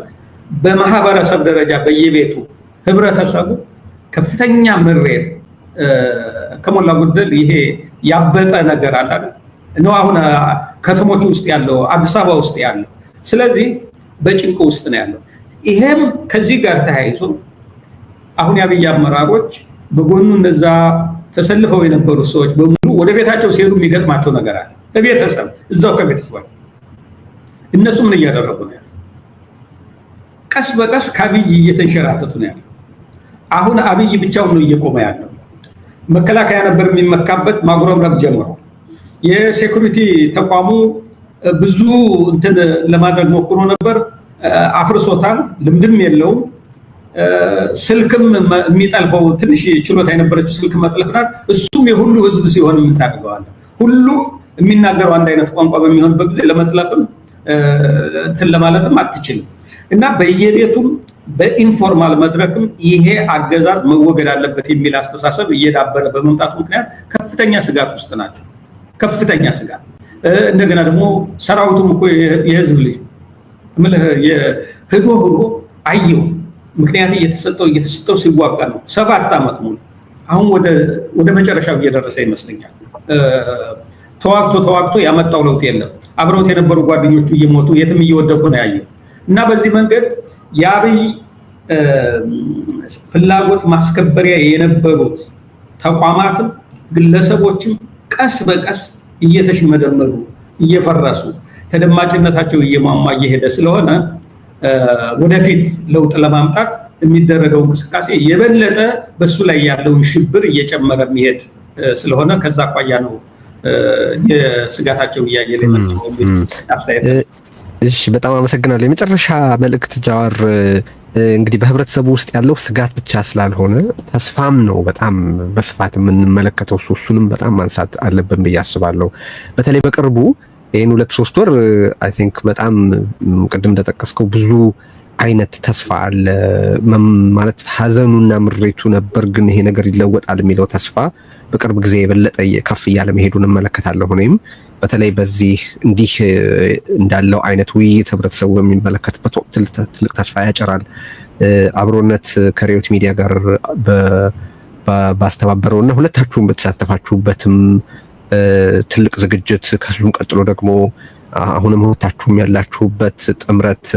Speaker 3: በማህበረሰብ ደረጃ በየቤቱ ህብረተሰቡ ከፍተኛ ምሬት ከሞላ ጎደል ይሄ ያበጠ ነገር አለ ነው አሁን ከተሞች ውስጥ ያለው አዲስ አበባ ውስጥ ያለው ስለዚህ በጭንቅ ውስጥ ነው ያለው ይሄም ከዚህ ጋር ተያይዞ አሁን የአብይ አመራሮች በጎኑ እነዛ ተሰልፈው የነበሩ ሰዎች በሙሉ ወደ ቤታቸው ሲሄዱ የሚገጥማቸው ነገር አለ በቤተሰብ እዛው ከቤተሰብ እነሱ ምን እያደረጉ ነው ያለው ቀስ በቀስ ከአብይ እየተንሸራተቱ ነው ያለው አሁን አብይ ብቻውን ነው እየቆመ ያለው መከላከያ ነበር የሚመካበት ማጉረምረም ጀምሮ የሴኩሪቲ ተቋሙ ብዙ እንትን ለማድረግ ሞክሮ ነበር አፍርሶታል ልምድም የለውም ስልክም የሚጠልፈው ትንሽ ችሎታ የነበረችው ስልክ መጥለፍናል እሱም የሁሉ ህዝብ ሲሆን ምን ታደርገዋለህ ሁሉ የሚናገረው አንድ አይነት ቋንቋ በሚሆንበት ጊዜ ለመጥለፍም እንትን ለማለትም አትችልም እና በየቤቱም በኢንፎርማል መድረክም ይሄ አገዛዝ መወገድ አለበት የሚል አስተሳሰብ እየዳበረ በመምጣቱ ምክንያት ከፍተኛ ስጋት ውስጥ ናቸው ከፍተኛ ስጋት እንደገና ደግሞ ሰራዊቱም እኮ የህዝብ ልጅ ምልህ የህዶ አየው ምክንያት እየተሰጠው ሲዋጋ ነው 7 አመት ሙሉ አሁን ወደ መጨረሻው እየደረሰ ይመስለኛል ተዋግቶ ያመጣው ለውጥ የለም አብረውት የነበሩ ጓደኞቹ እየሞቱ የትም እየወደቁ ነው ያየው እና በዚህ መንገድ የአብይ ፍላጎት ማስከበሪያ የነበሩት ተቋማትም ግለሰቦችም ቀስ በቀስ እየተሽመደመዱ እየፈረሱ ተደማጭነታቸው እየማማ እየሄደ ስለሆነ ወደፊት ለውጥ ለማምጣት የሚደረገው እንቅስቃሴ የበለጠ በሱ ላይ ያለውን ሽብር እየጨመረ የሚሄድ ስለሆነ ከዛ አቋያ ነው የስጋታቸው እያየለ ነው አስተያየት
Speaker 1: እሺ በጣም አመሰግናለሁ የመጨረሻ መልእክት ጃዋር እንግዲህ በህብረተሰቡ ውስጥ ያለው ስጋት ብቻ ስላልሆነ ተስፋም ነው በጣም በስፋት የምንመለከተው እሱንም በጣም ማንሳት አለብን ብዬ አስባለሁ በተለይ በቅርቡ ይሄን 2-3 ወር አይ ቲንክ በጣም ቅድም እንደተጠቀስከው ብዙ አይነት ተስፋ አለ ማለት ሐዘኑና ምሬቱ ነበር ግን ይሄ ነገር ይለወጣል የሚለው ተስፋ በቅርብ ጊዜ የበለጠ ከፍ ያለ መሄዱን እንመለከታለሁ ሆነም በተለይ በዚህ እንዲህ እንዳለው አይነት ውይይት ህብረተሰቡ በሚመለከትበት ወቅት ትልቅ ተስፋ ያጨራል አብሮነት ከሪዮት ሚዲያ ጋር ባስተባበረውና ሁለታችሁም በተሳተፋችሁበትም ትልቅ ዝግጅት ከሱም ቀጥሎ ደግሞ አሁንም ሁለታችሁም ያላችሁበት ጥምረት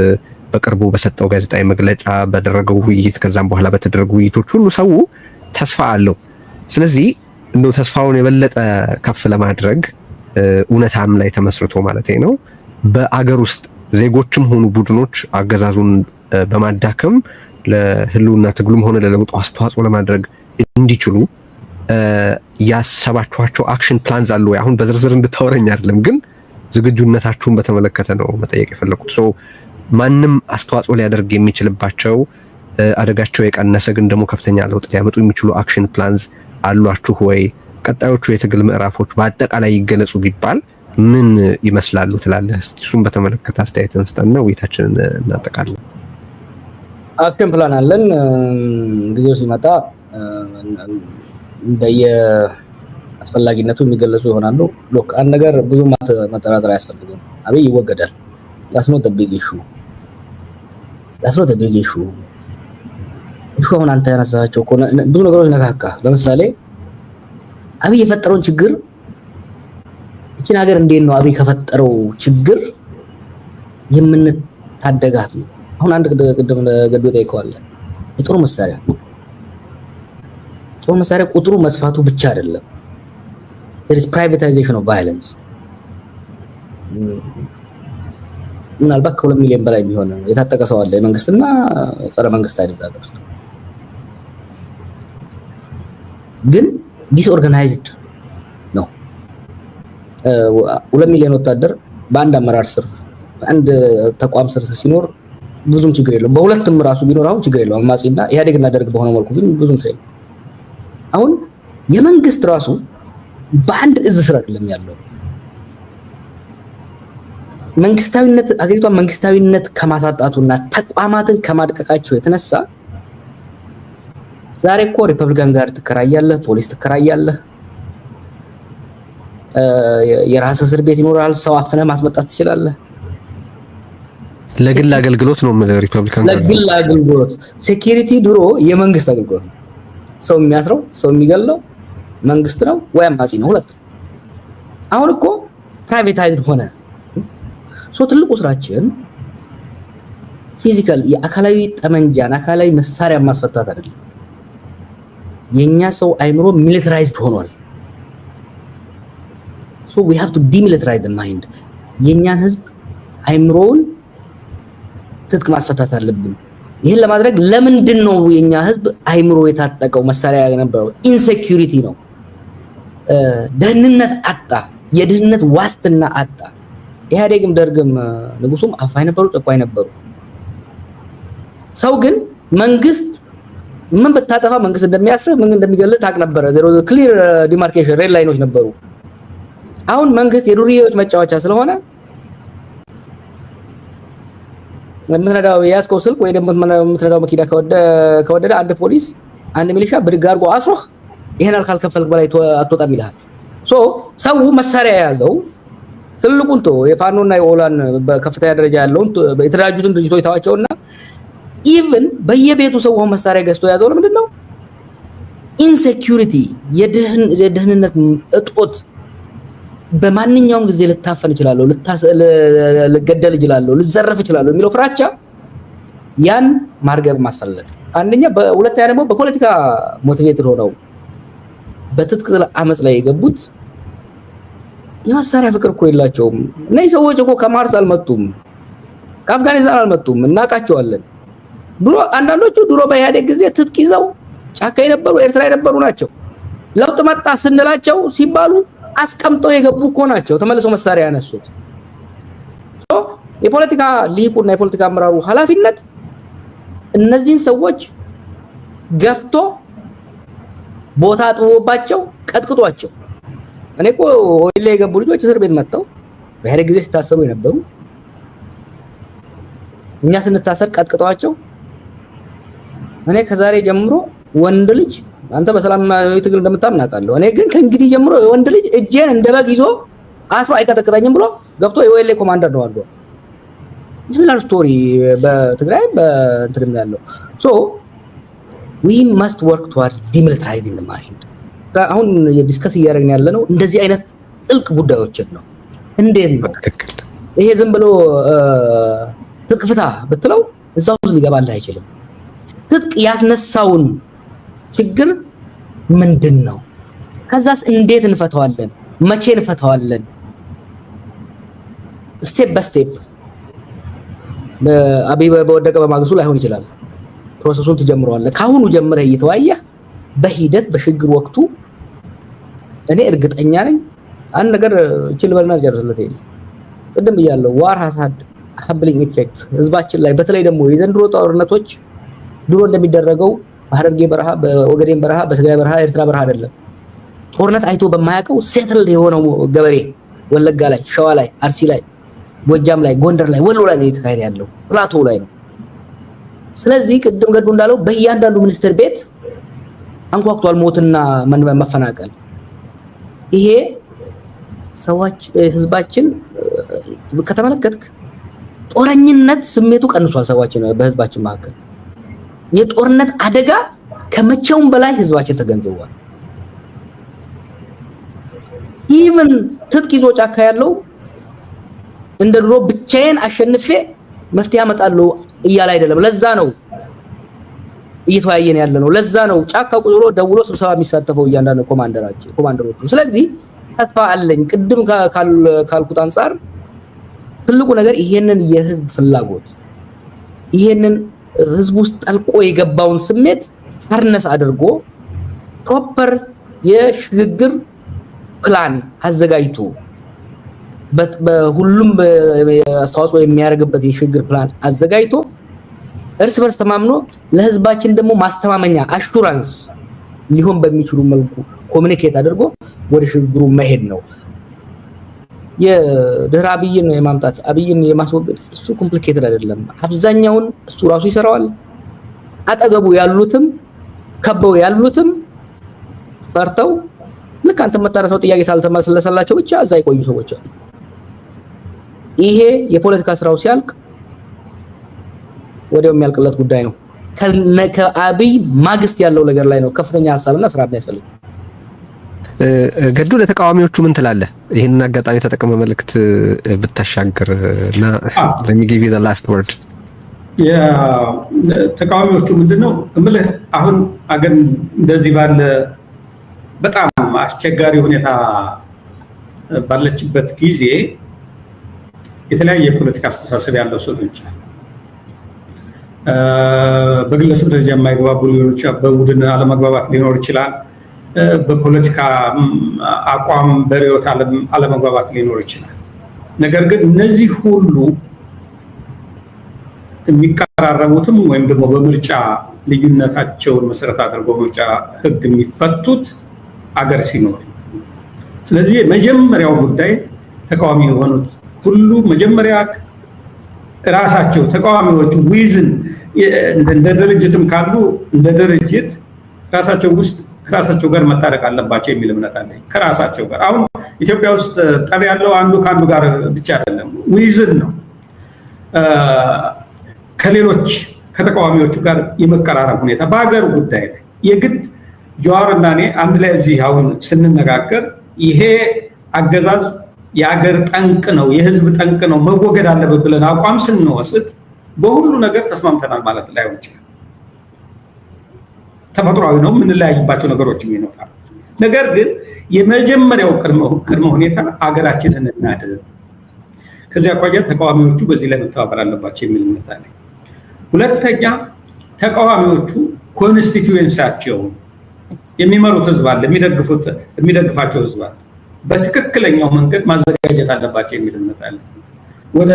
Speaker 1: በቅርቡ በሰጠው ጋዜጣዊ መግለጫ በደረገው ውይይት ከዛም በኋላ በተደረጉ ውይይቶች ሁሉ ሰው ተስፋ አለው ስለዚህ እንደው ተስፋውን የበለጠ ከፍ ለማድረግ ኡነታም ላይ ተመስርቶ ማለት ነው በአገር ውስጥ ዜጎችም ሆኑ ቡድኖች አገዛዙን በማዳከም ለህልውና ትግሉም ሆነ ለለውጡ አስተዋጽኦ ለማድረግ እንዲችሉ ያሰባችኋቸው አክሽን ፕላንስ አሉ አሁን በዝርዝር እንድታወረኝ አይደለም ግን ዝግጁነታችሁን በተመለከተ ነው መጠየቅ የፈለኩት ሶ ማንም አስተዋጽኦ ሊያደርግ የሚችልባቸው አደጋቸው የቀነሰ ግን ደግሞ ከፍተኛ ለውጥ ሊያመጡ የሚችሉ አክሽን ፕላንስ አሏችሁ ወይ ቀጣዮቹ የትግል ምዕራፎች በአጠቃላይ ይገለጹ ቢባል ምን ይመስላሉ ትላለህ እሱን በተመለከተ አስተያየት እንስጠና ውይይታችንን እናጠቃለን
Speaker 2: አክሽን ፕላን አለን ጊዜው ሲመጣ እንደየ አስፈላጊነቱ የሚገለጹ ይሆናሉ ሎክ አንድ ነገር ብዙ ማጠራጠር አያስፈልግም አብይ ይወገዳል that's not the big issue አሁን አንተ ያነሳቸው ብዙ ነገሮች ነካካ ለምሳሌ አብይ የፈጠረውን ችግር እቺን ሀገር እንዴት ነው አብይ ከፈጠረው ችግር የምንታደጋት ነው አሁን አንድ ቅድም ገዶ ጠይቀዋል የጦር መሳሪያ ቁጥሩ መስፋቱ ብቻ አይደለም there is privatization of violence ምናልባት ከ2 ሚሊዮን በላይ የሚሆን የታጠቀ ሰው አለ የመንግስትና ጸረ መንግስት አይደል ዛገር ግን ዲስኦርጋናይዝድ ነው 2 ሚሊዮን ወታደር በአንድ አመራር ስር በአንድ ተቋም ስር ሲኖር ብዙም ችግር የለውም በሁለቱም ራሱ ቢኖር አሁን ችግር የለውም አማጺና ኢህአዴግና ደርግ በሆነ መልኩ ግን ብዙም ትሬል አሁን የመንግስት ራሱ በአንድ እዝ ስር አይደለም ያለው መንግስታዊነት አገሪቷን መንግስታዊነት ከማሳጣቱና ተቋማትን ከማድቀቃቸው የተነሳ ዛሬ እኮ ሪፐብሊካን ጋር ትከራያለህ ፖሊስ ትከራያለህ የራስ እስር ቤት ይኖራል ሰው አፍነህ ማስመጣት ትችላለህ
Speaker 1: ለግል አገልግሎት ነው ሪፐብሊካን ጋር
Speaker 2: ለግል አገልግሎት ሴኩሪቲ ድሮ የመንግስት አገልግሎት ነው ሰው የሚያስረው ሰው የሚገለው መንግስት ነው ወይ አማጺ ነው ሁለት አሁን እኮ ፕራይቬታይዝድ ሆነ ሶ ትልቁ ስራችን ፊዚካል የአካላዊ ጠመንጃን አካላዊ መሳሪያ ማስፈታት አይደለም የኛ ሰው አይምሮ ሚሊታራይዝድ ሆኗል so we have to demilitarize the mind የኛን ህዝብ አይምሮውን ትጥቅ ማስፈታት አለብን ይሄን ለማድረግ ለምንድን ነው የኛ ህዝብ አይምሮ የታጠቀው መሳሪያ የነበረው ኢንሴኩሪቲ ነው ደህንነት አጣ የደህንነት ዋስትና አጣ ኢህአዴግም ደርግም ንጉሱም አፋይ ነበሩ ጨቋይ ነበሩ ሰው ግን መንግስት ምን በታጠፋ መንግስት እንደሚያስር ምን እንደሚገልጥ ታቅ ነበር there was a clear demarcation red ላይኖች ነበሩ አሁን መንግስት የዱርዬዎች መጫወቻ ስለሆነ ለምንዳው ያስከው ስልክ ወይ ደግሞ ምትነዳው መኪና ከወደደ አንድ ፖሊስ አንድ ሚሊሻ ብድግ አድርጎ አስሮህ ይሄን ካልከፈልክ በላይ አትወጣም ይላል ሶ ሰው መሳሪያ ያዘው ትልቁን የፋኖና የኦላን በከፍተኛ ደረጃ ያለውን የተደራጁትን ድርጅቶች ታዋቸውና ኢቭን በየቤቱ ሰው መሳሪያ ገዝቶ ያዘው ለምንድነው ኢንሴኩሪቲ የደህንነት እጦት በማንኛውም ጊዜ ልታፈን ይችላል ልገደል ይችላል ልዘረፍ ይችላል የሚለው ፍራቻ ያን ማርገብ ማስፈልግ አንደኛ በሁለተኛ ደግሞ በፖለቲካ ሞቲቬትድ ሆነው በትጥቅ አመጽ ላይ የገቡት የመሳሪያ ፍቅር እኮ የላቸውም እነዚህ ሰዎች እኮ ከማርስ አልመጡም ከአፍጋኒስታን አልመጡም እናቃቸዋለን ድሮ አንዳንዶቹ ድሮ በኢህአዴግ ጊዜ ትጥቅ ይዘው ጫካ የነበሩ ኤርትራ የነበሩ ናቸው ለውጥ መጣ ስንላቸው ሲባሉ አስቀምጠው የገቡ እኮ ናቸው ተመልሰው መሳሪያ ያነሱት የፖለቲካ ሊቁና የፖለቲካ አመራሩ ኃላፊነት እነዚህን ሰዎች ገፍቶ ቦታ አጥቦባቸው ቀጥቅጧቸው እኔ እኮ ወይላ የገቡ ልጆች እስር ቤት መጣው በኢህአዴግ ጊዜ ሲታሰሩ የነበሩ እኛ ስንታሰር ቀጥቅጧቸው እኔ ከዛሬ ጀምሮ ወንድ ልጅ አንተ በሰላማዊ ትግል እንደምታምናቃለሁ እኔ ግን ከእንግዲህ ጀምሮ ወንድ ልጅ እጄን እንደበግ ይዞ አስሮ አይቀጠቅጠኝም ብሎ ገብቶ የወይላ ኮማንደር ነው አልዶ ሲሚላር ስቶሪ በትግራይ በእንትንም ያለው so we must work towards demilitarizing the mind አሁን የዲስከስ እያደረግን ያለነው እንደዚህ አይነት ጥልቅ ጉዳዮችን ነው እንዴት ነው ይሄ ዝም ብሎ ትጥቅ ፍታ ብትለው እዛው ሊገባልህ አይችልም ትጥቅ ያስነሳውን ችግር ምንድነው ከዛስ እንዴት እንፈታዋለን መቼ እንፈታዋለን ስቴፕ በስቴፕ አብይ በወደቀ በማግስቱ ላይሆን ይችላል ፕሮሰሱን ተጀምሯል ካሁኑ ጀምረህ እየተዋየህ በሂደት በሽግግር ወቅቱ እኔ እርግጠኛ ነኝ አንድ ነገር እቺ ልበልና ጀርሰለት ይል ቅድም ይያለው ዋር ሐሳድ ሀብሊንግ ኢፌክት ህዝባችን ላይ በተለይ ደግሞ የዘንድሮ ጦርነቶች ድሮ እንደሚደረገው በሐረርጌ በረሃ በወገዴን በረሃ በትግራይ በረሃ ኤርትራ በረሃ አይደለም ጦርነት አይቶ በማያውቀው ሴትል የሆነው ገበሬ ወለጋ ላይ ሸዋ ላይ አርሲ ላይ ጎጃም ላይ ጎንደር ላይ ወሎ ላይ ነው የተካሄደ ያለው ፕላቶ ላይ ነው ስለዚህ ቅድም ገዱ እንዳለው በእያንዳንዱ ሚኒስትር ቤት አንኳኩቷል ሞትና መፈናቀል ይሄ ሰዎች ህዝባችን ከተመለከትክ ጦረኝነት ስሜቱ ቀንሷል ሰዋችን በህዝባችን መካከል የጦርነት አደጋ ከመቼውም በላይ ህዝባችን ተገንዝቧል ኢቭን ትጥቅ ይዞ ጫካ ያለው እንደ ድሮ ብቻዬን አሸንፌ መፍትያ አመጣለሁ እያለ አይደለም ለዛ ነው እየተወያየን ያለ ነው ለዛ ነው ጫካው ቁጥሮ ደውሎ ስብሰባ የሚሳተፈው እያንዳንዱ ኮማንደሮቹ ስለዚህ ተስፋ አለኝ ቅድም ካልኩት አንፃር ትልቁ ነገር ይሄንን የህዝብ ፍላጎት ይሄንን ህዝብ ውስጥ ጠልቆ የገባውን ስሜት ሃርነስ አድርጎ ፕሮፐር የሽግግር ፕላን አዘጋጅቶ በሁሉም አስተዋጽኦ የሚያደርግበት የሽግግር ፕላን አዘጋጅቶ እርስ በርስ ተማምኖ ለህዝባችን ደግሞ ማስተማመኛ አሹራንስ ሊሆን በሚችሉ መልኩ ኮሙኒኬት አድርጎ ወደ ሽግግሩ መሄድ ነው። የድህረ አብይን የማምጣት አብይን የማስወገድ እሱ ኮምፕሊኬትድ አይደለም። አብዛኛውን እሱ ራሱ ይሰራዋል። አጠገቡ ያሉትም ከበው ያሉትም ፈርተው ልክ አንተ መታረሰው ጥያቄ ሳልተመለሰላቸው ብቻ እዛ ይቆዩ ሰዎች አሉ። ይሄ የፖለቲካ ስራው ሲያልቅ ወዲያው የሚያልቅለት ጉዳይ ነው። ከአብይ ማግስት ያለው ነገር ላይ ነው ከፍተኛ ሐሳብና ስራ የሚያስፈልግ።
Speaker 1: ገዱ ለተቃዋሚዎቹ ምን ትላለህ? ይሄንን አጋጣሚ ተጠቅመ መልእክት ብታሻግርና let me give you the last word።
Speaker 3: ተቃዋሚዎቹ ምንድነው እምልህ አሁን አገር እንደዚህ ባለ በጣም አስቸጋሪ ሁኔታ ባለችበት ጊዜ የተለያየ የፖለቲካ አስተሳሰብ ያለው ሰው ይችላል። በግለሰብ ደረጃ የማይግባቡ ሊኖር ይችላል፣ በቡድን አለመግባባት ሊኖር ይችላል፣ በፖለቲካ አቋም በርዕዮተ ዓለም አለመግባባት ሊኖር ይችላል። ነገር ግን እነዚህ ሁሉ የሚቀራረቡትም ወይም ደግሞ በምርጫ ልዩነታቸውን መሰረት አድርገው ምርጫ ህግ የሚፈቱት አገር ሲኖር፣ ስለዚህ መጀመሪያው ጉዳይ ተቃዋሚ የሆኑት ሁሉ መጀመሪያ ራሳቸው ተቃዋሚዎቹ ዊዝን እንደ ድርጅትም ካሉ እንደ ድርጅት ራሳቸው ውስጥ ከራሳቸው ጋር መታረቅ አለባቸው የሚል እምነት አለኝ። ከራሳቸው ጋር አሁን ኢትዮጵያ ውስጥ ጠብ ያለው አንዱ ካንዱ ጋር ብቻ አይደለም፣ ዊዝን ነው። ከሌሎች ከተቃዋሚዎቹ ጋር የመቀራረብ ሁኔታ በሀገር ጉዳይ ላይ የግድ ጀዋርና እኔ አንድ ላይ እዚህ አሁን ስንነጋገር ይሄ አገዛዝ የሀገር ጠንቅ ነው፣ የህዝብ ጠንቅ ነው፣ መወገድ አለበት ብለን አቋም ስንወስድ በሁሉ ነገር ተስማምተናል ማለት ላይሆን ይችላል። ተፈጥሯዊ ነው፣ የምንለያይባቸው ነገሮችም ይኖራሉ። ነገር ግን የመጀመሪያው ቅድመ ሁኔታ አገራችንን እናድን። ከዚያ አኳያ ተቃዋሚዎቹ በዚህ ላይ መተባበር አለባቸው የሚል እምነት አለኝ። ሁለተኛ ተቃዋሚዎቹ ኮንስቲትዩዌንሲያቸው የሚመሩት ህዝብ አለ፣ የሚደግፋቸው ህዝብ አለ፣ በትክክለኛው መንገድ ማዘጋጀት አለባቸው የሚል እምነት አለ። ወደ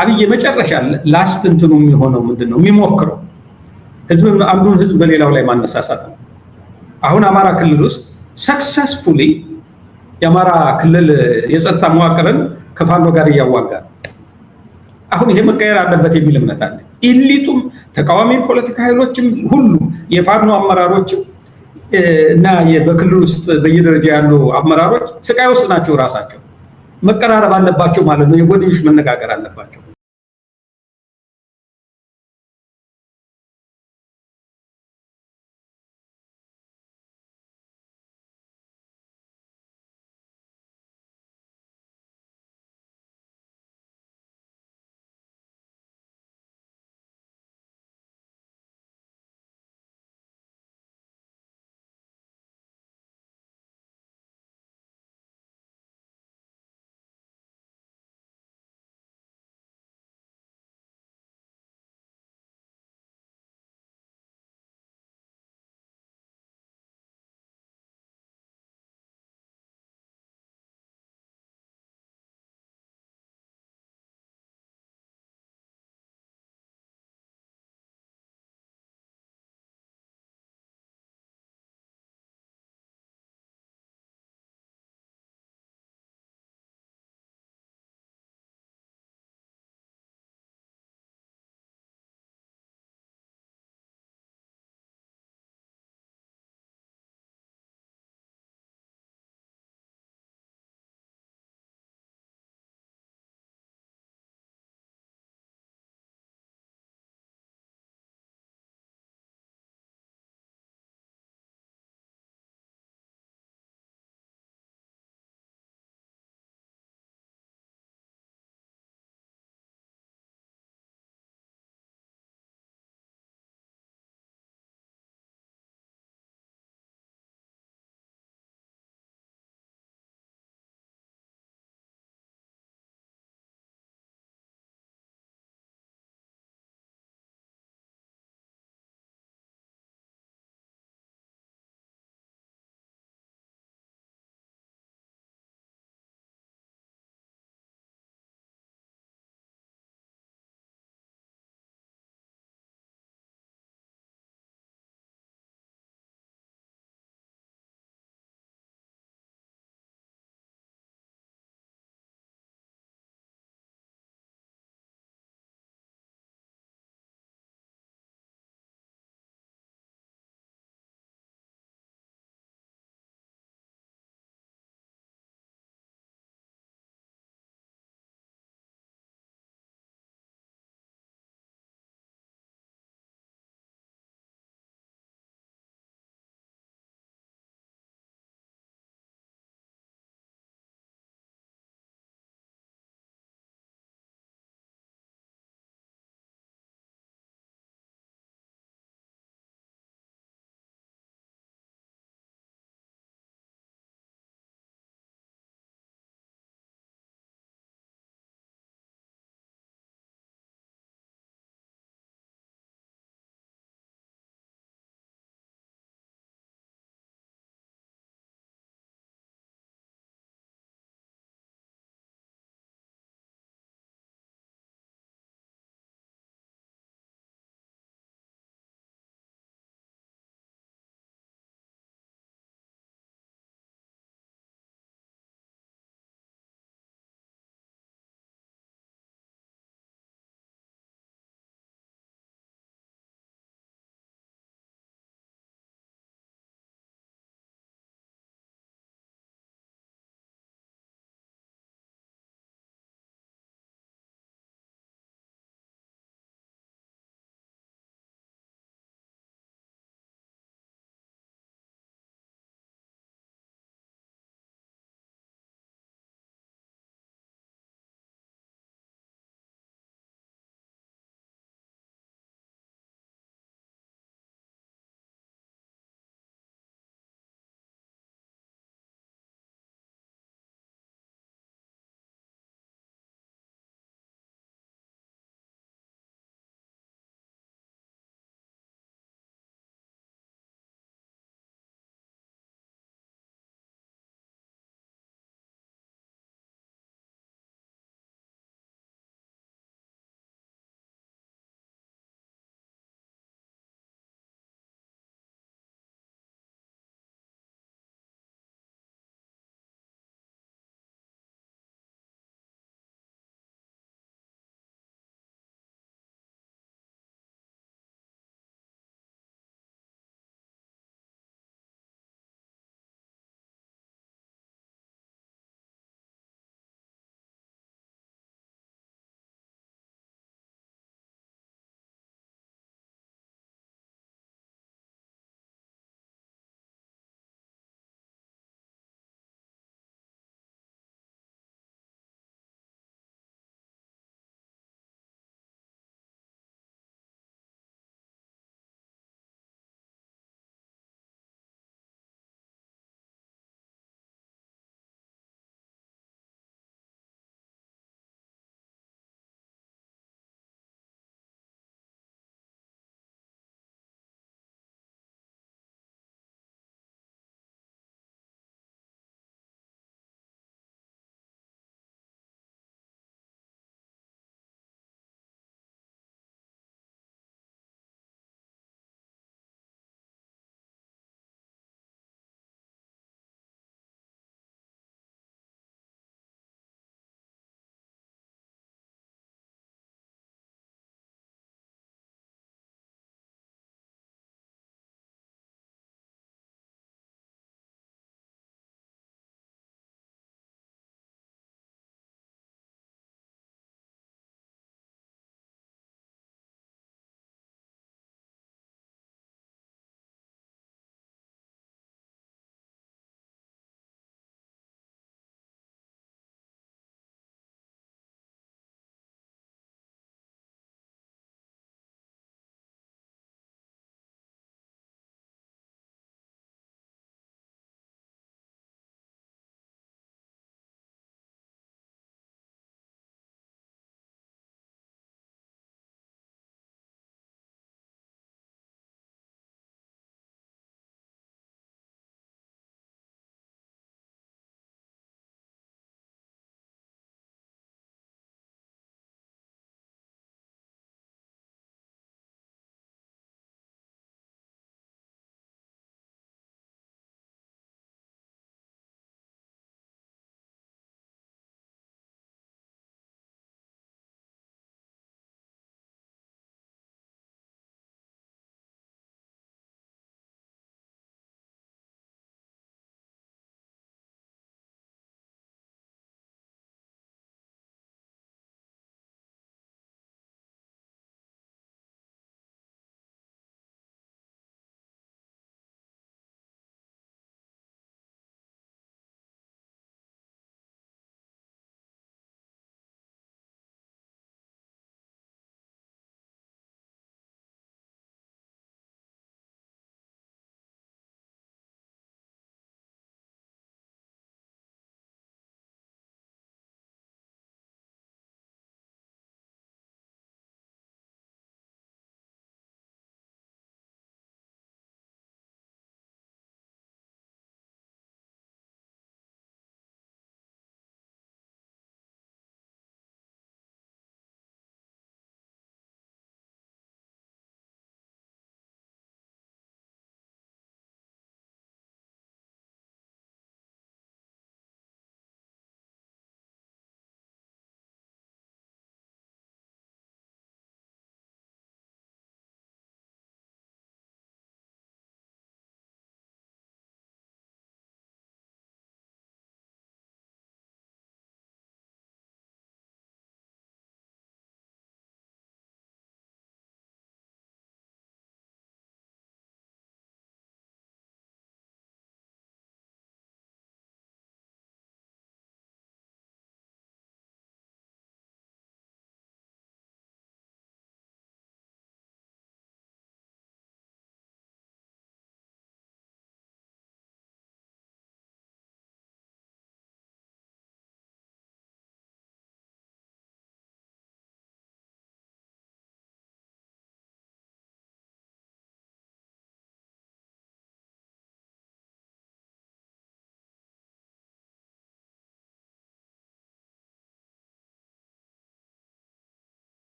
Speaker 3: አብይ መጨረሻ ላስት እንትኑ የሚሆነው ምንድነው የሚሞክረው አንዱን ህዝብ በሌላው ላይ ማነሳሳት ነው። አሁን አማራ ክልል ውስጥ ሰክሰስፉሊ የአማራ ክልል የጸጥታ መዋቅርን ከፋኖ ጋር እያዋጋ ነው። አሁን ይሄ መቀየር አለበት የሚል እምነት አለ። ኢሊቱም ተቃዋሚ ፖለቲካ ኃይሎችም ሁሉ የፋኖ አመራሮችም እና በክልል ውስጥ በየደረጃ ያሉ አመራሮች ስቃይ ውስጥ ናቸው። ራሳቸው መቀራረብ አለባቸው ማለት ነው። የጎንዮሽ መነጋገር አለባቸው።